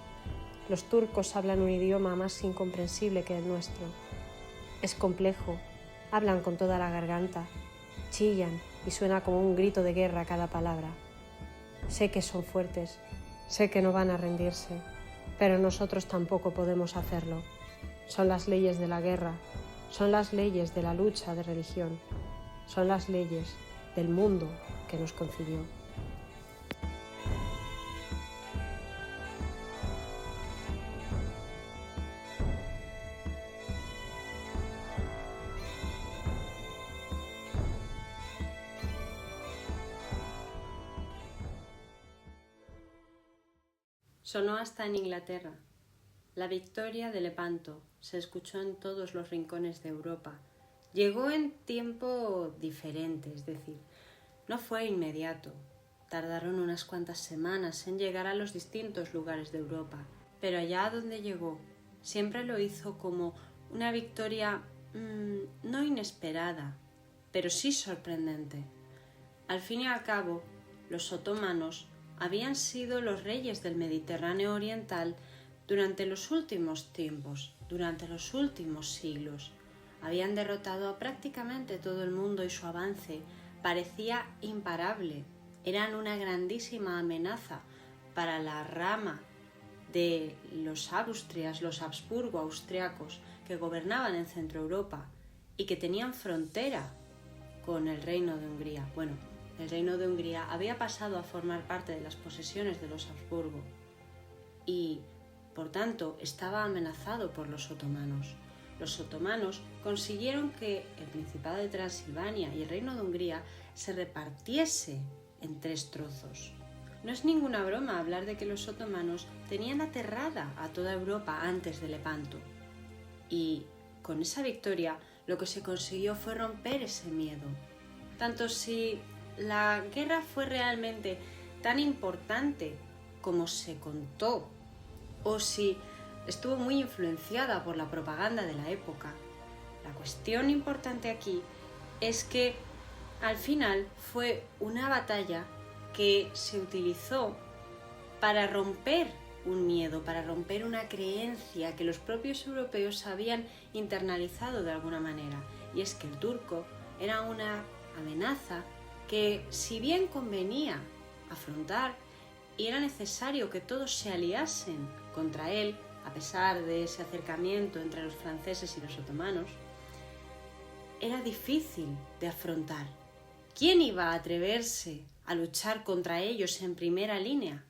Los turcos hablan un idioma más incomprensible que el nuestro. Es complejo, hablan con toda la garganta, chillan y suena como un grito de guerra cada palabra. Sé que son fuertes, sé que no van a rendirse, pero nosotros tampoco podemos hacerlo. Son las leyes de la guerra, son las leyes de la lucha de religión, son las leyes del mundo que nos concibió. Sonó hasta en Inglaterra. La victoria de Lepanto se escuchó en todos los rincones de Europa. Llegó en tiempo diferente, es decir, no fue inmediato. Tardaron unas cuantas semanas en llegar a los distintos lugares de Europa, pero allá donde llegó, siempre lo hizo como una victoria no inesperada, pero sí sorprendente. Al fin y al cabo, los otomanos habían sido los reyes del Mediterráneo oriental durante los últimos tiempos, durante los últimos siglos. Habían derrotado a prácticamente todo el mundo y su avance parecía imparable. Eran una grandísima amenaza para la rama de los Austrias, los Habsburgo austriacos, que gobernaban en Centro Europa y que tenían frontera con el Reino de Hungría. Bueno, el Reino de Hungría había pasado a formar parte de las posesiones de los Habsburgo y, por tanto, estaba amenazado por los otomanos. Los otomanos consiguieron que el Principado de Transilvania y el Reino de Hungría se repartiese en 3 trozos. No es ninguna broma hablar de que los otomanos tenían aterrada a toda Europa antes de Lepanto. Y con esa victoria lo que se consiguió fue romper ese miedo. Tanto si la guerra fue realmente tan importante como se contó, o si estuvo muy influenciada por la propaganda de la época, la cuestión importante aquí es que al final fue una batalla que se utilizó para romper un miedo, para romper una creencia que los propios europeos habían internalizado de alguna manera, y es que el turco era una amenaza que, si bien convenía afrontar y era necesario que todos se aliasen contra él, a pesar de ese acercamiento entre los franceses y los otomanos, era difícil de afrontar. ¿Quién iba a atreverse a luchar contra ellos en primera línea?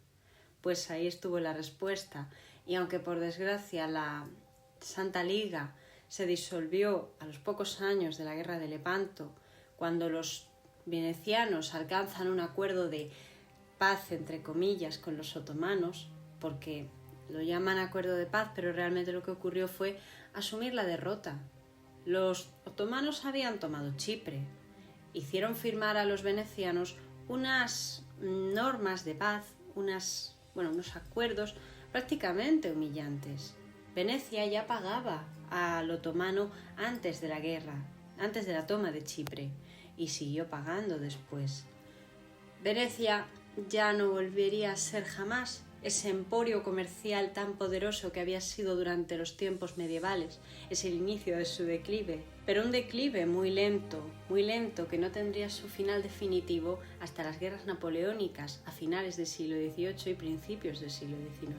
Pues ahí estuvo la respuesta, y aunque por desgracia la Santa Liga se disolvió a los pocos años de la guerra de Lepanto, cuando los venecianos alcanzan un acuerdo de paz, entre comillas, con los otomanos, porque lo llaman acuerdo de paz, pero realmente lo que ocurrió fue asumir la derrota. Los otomanos habían tomado Chipre, hicieron firmar a los venecianos unas normas de paz, unos acuerdos prácticamente humillantes. Venecia ya pagaba al otomano antes de la guerra, antes de la toma de Chipre, y siguió pagando después. Venecia ya no volvería a ser jamás ese emporio comercial tan poderoso que había sido durante los tiempos medievales. Es el inicio de su declive, pero un declive muy lento, que no tendría su final definitivo hasta las guerras napoleónicas a finales del siglo XVIII y principios del siglo XIX.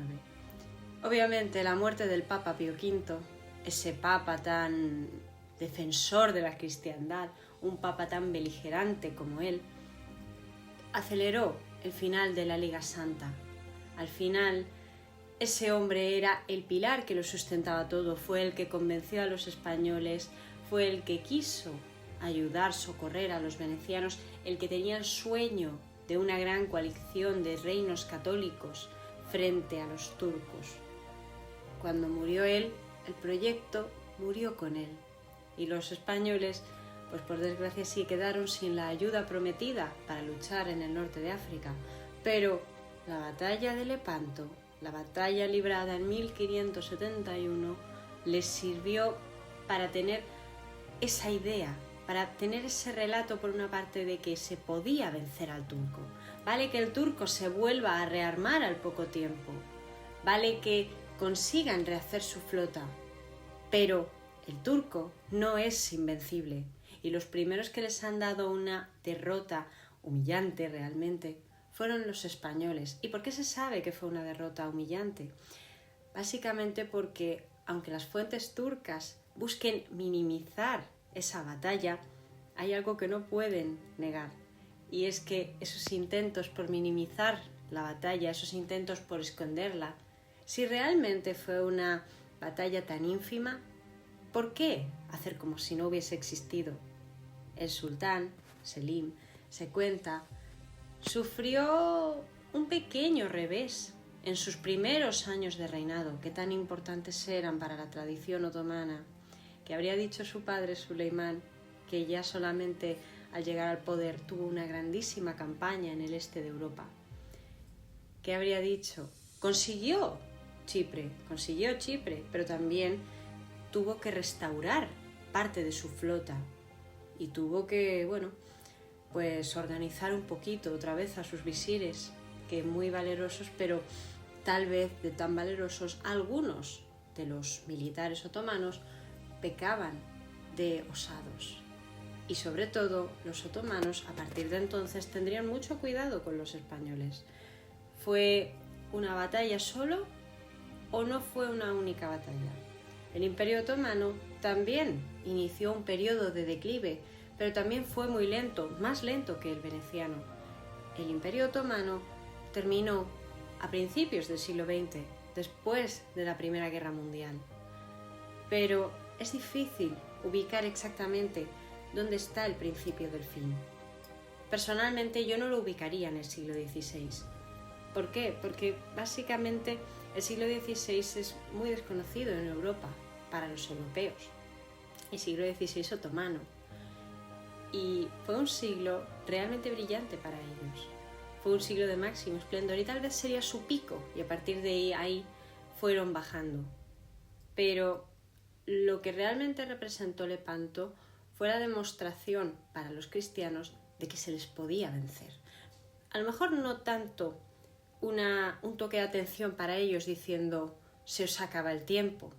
Obviamente la muerte del Papa Pío V, ese papa tan defensor de la cristiandad, un papa tan beligerante como él, aceleró el final de la Liga Santa. Al final, ese hombre era el pilar que lo sustentaba todo, fue el que convenció a los españoles, fue el que quiso ayudar, socorrer a los venecianos, el que tenía el sueño de una gran coalición de reinos católicos frente a los turcos. Cuando murió él, el proyecto murió con él, y los españoles, pues por desgracia sí quedaron sin la ayuda prometida para luchar en el norte de África, pero la batalla de Lepanto, la batalla librada en 1571, les sirvió para tener esa idea, para tener ese relato por una parte de que se podía vencer al turco. Vale que el turco se vuelva a rearmar al poco tiempo, vale que consigan rehacer su flota, pero el turco no es invencible y los primeros que les han dado una derrota humillante realmente fueron los españoles. ¿Y por qué se sabe que fue una derrota humillante? Básicamente porque, aunque las fuentes turcas busquen minimizar esa batalla, hay algo que no pueden negar, y es que esos intentos por minimizar la batalla, esos intentos por esconderla, si realmente fue una batalla tan ínfima, ¿por qué hacer como si no hubiese existido? El sultán, Selim, se cuenta, sufrió un pequeño revés en sus primeros años de reinado, que tan importantes eran para la tradición otomana, que habría dicho su padre Suleimán, que ya solamente al llegar al poder tuvo una grandísima campaña en el este de Europa. ¿Qué habría dicho? Consiguió Chipre, pero también tuvo que restaurar parte de su flota y tuvo que, pues organizar un poquito otra vez a sus visires, que muy valerosos, pero tal vez de tan valerosos, algunos de los militares otomanos pecaban de osados. Y sobre todo, los otomanos a partir de entonces tendrían mucho cuidado con los españoles. ¿Fue una batalla solo o no fue una única batalla? El Imperio Otomano también inició un periodo de declive, pero también fue muy lento, más lento que el veneciano. El Imperio Otomano terminó a principios del siglo XX, después de la Primera Guerra Mundial. Pero es difícil ubicar exactamente dónde está el principio del fin. Personalmente yo no lo ubicaría en el siglo XVI. ¿Por qué? Porque básicamente el siglo XVI es muy desconocido en Europa para los europeos. El siglo XVI otomano. Y fue un siglo realmente brillante para ellos. Fue un siglo de máximo esplendor y tal vez sería su pico, y a partir de ahí fueron bajando. Pero lo que realmente representó Lepanto fue la demostración para los cristianos de que se les podía vencer. A lo mejor no tanto un toque de atención para ellos diciendo se os acaba el tiempo,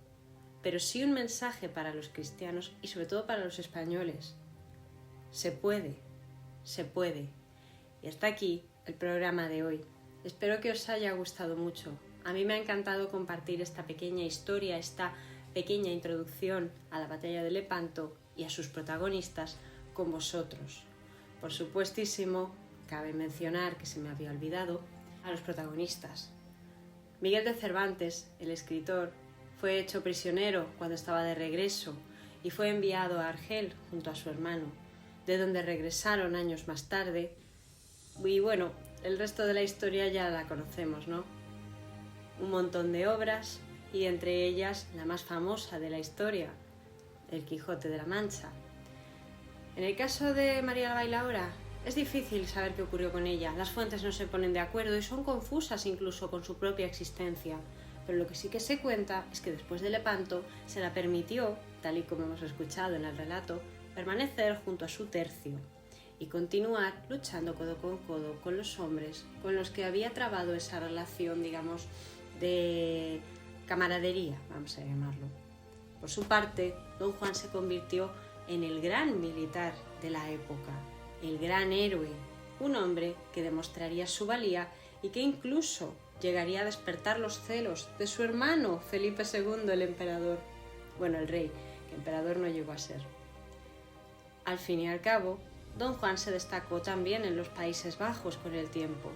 pero sí un mensaje para los cristianos y sobre todo para los españoles. Se puede. Y hasta aquí el programa de hoy. Espero que os haya gustado mucho. A mí me ha encantado compartir esta pequeña historia, esta pequeña introducción a la batalla de Lepanto y a sus protagonistas con vosotros. Por supuestísimo, cabe mencionar que se me había olvidado a los protagonistas. Miguel de Cervantes, el escritor, fue hecho prisionero cuando estaba de regreso y fue enviado a Argel junto a su hermano, de donde regresaron años más tarde. Y el resto de la historia ya la conocemos, ¿no? Un montón de obras y entre ellas la más famosa de la historia, El Quijote de la Mancha. En el caso de María la Bailaora, es difícil saber qué ocurrió con ella. Las fuentes no se ponen de acuerdo y son confusas incluso con su propia existencia. Pero lo que sí que se cuenta es que después de Lepanto se la permitió, tal y como hemos escuchado en el relato, permanecer junto a su tercio. y continuar luchando codo con codo con los hombres con los que había trabado esa relación, digamos, de camaradería, vamos a llamarlo. Por su parte, don Juan se convirtió en el gran militar de la época, el gran héroe, un hombre que demostraría su valía y que incluso llegaría a despertar los celos de su hermano Felipe II, el emperador. Bueno, el rey, que emperador no llegó a ser. Al fin y al cabo, don Juan se destacó también en los Países Bajos con el tiempo.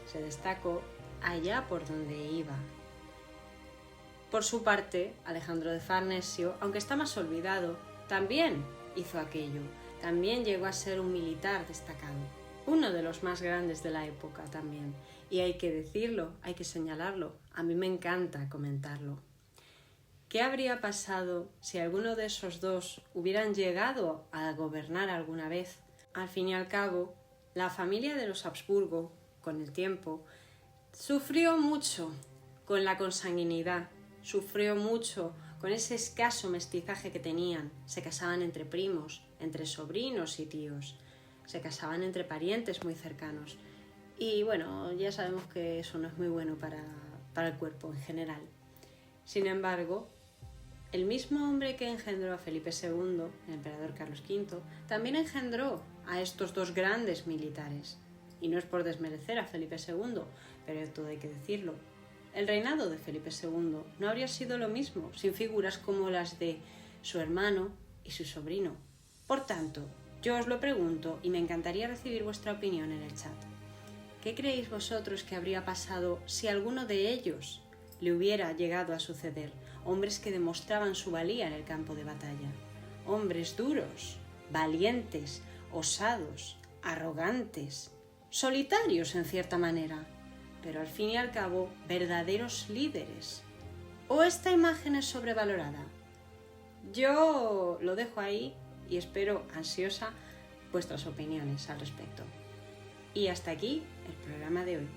Se destacó allá por donde iba. Por su parte, Alejandro de Farnesio, aunque está más olvidado, también hizo aquello. También llegó a ser un militar destacado. Uno de los más grandes de la época también. Y hay que decirlo, hay que señalarlo. A mí me encanta comentarlo. ¿Qué habría pasado si alguno de esos dos hubieran llegado a gobernar alguna vez? Al fin y al cabo, la familia de los Habsburgo, con el tiempo, sufrió mucho con la consanguinidad, sufrió mucho con ese escaso mestizaje que tenían. Se casaban entre primos, entre sobrinos y tíos, se casaban entre parientes muy cercanos. Y bueno, ya sabemos que eso no es muy bueno para el cuerpo en general. Sin embargo, el mismo hombre que engendró a Felipe II, el emperador Carlos V, también engendró a estos dos grandes militares. Y no es por desmerecer a Felipe II, pero todo hay que decirlo. El reinado de Felipe II no habría sido lo mismo sin figuras como las de su hermano y su sobrino. Por tanto, yo os lo pregunto y me encantaría recibir vuestra opinión en el chat. ¿Qué creéis vosotros que habría pasado si alguno de ellos le hubiera llegado a suceder? Hombres que demostraban su valía en el campo de batalla. Hombres duros, valientes, osados, arrogantes, solitarios en cierta manera, pero al fin y al cabo verdaderos líderes. ¿O esta imagen es sobrevalorada? Yo lo dejo ahí y espero ansiosa vuestras opiniones al respecto. Y hasta aquí el programa de hoy.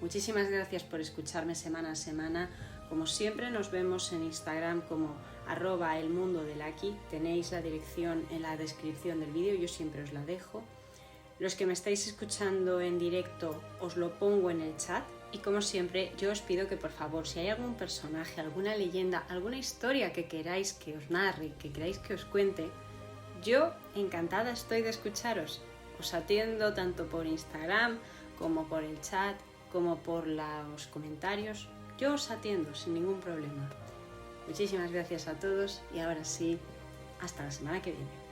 Muchísimas gracias por escucharme semana a semana. Como siempre nos vemos en Instagram como @elmundodelaki. Tenéis la dirección en la descripción del vídeo, yo siempre os la dejo. Los que me estáis escuchando en directo os lo pongo en el chat. Y como siempre yo os pido que por favor, si hay algún personaje, alguna leyenda, alguna historia que queráis que os narre, que queráis que os cuente, yo encantada estoy de escucharos. Os atiendo tanto por Instagram como por el chat, como por los comentarios. Yo os atiendo sin ningún problema. Muchísimas gracias a todos y ahora sí, hasta la semana que viene.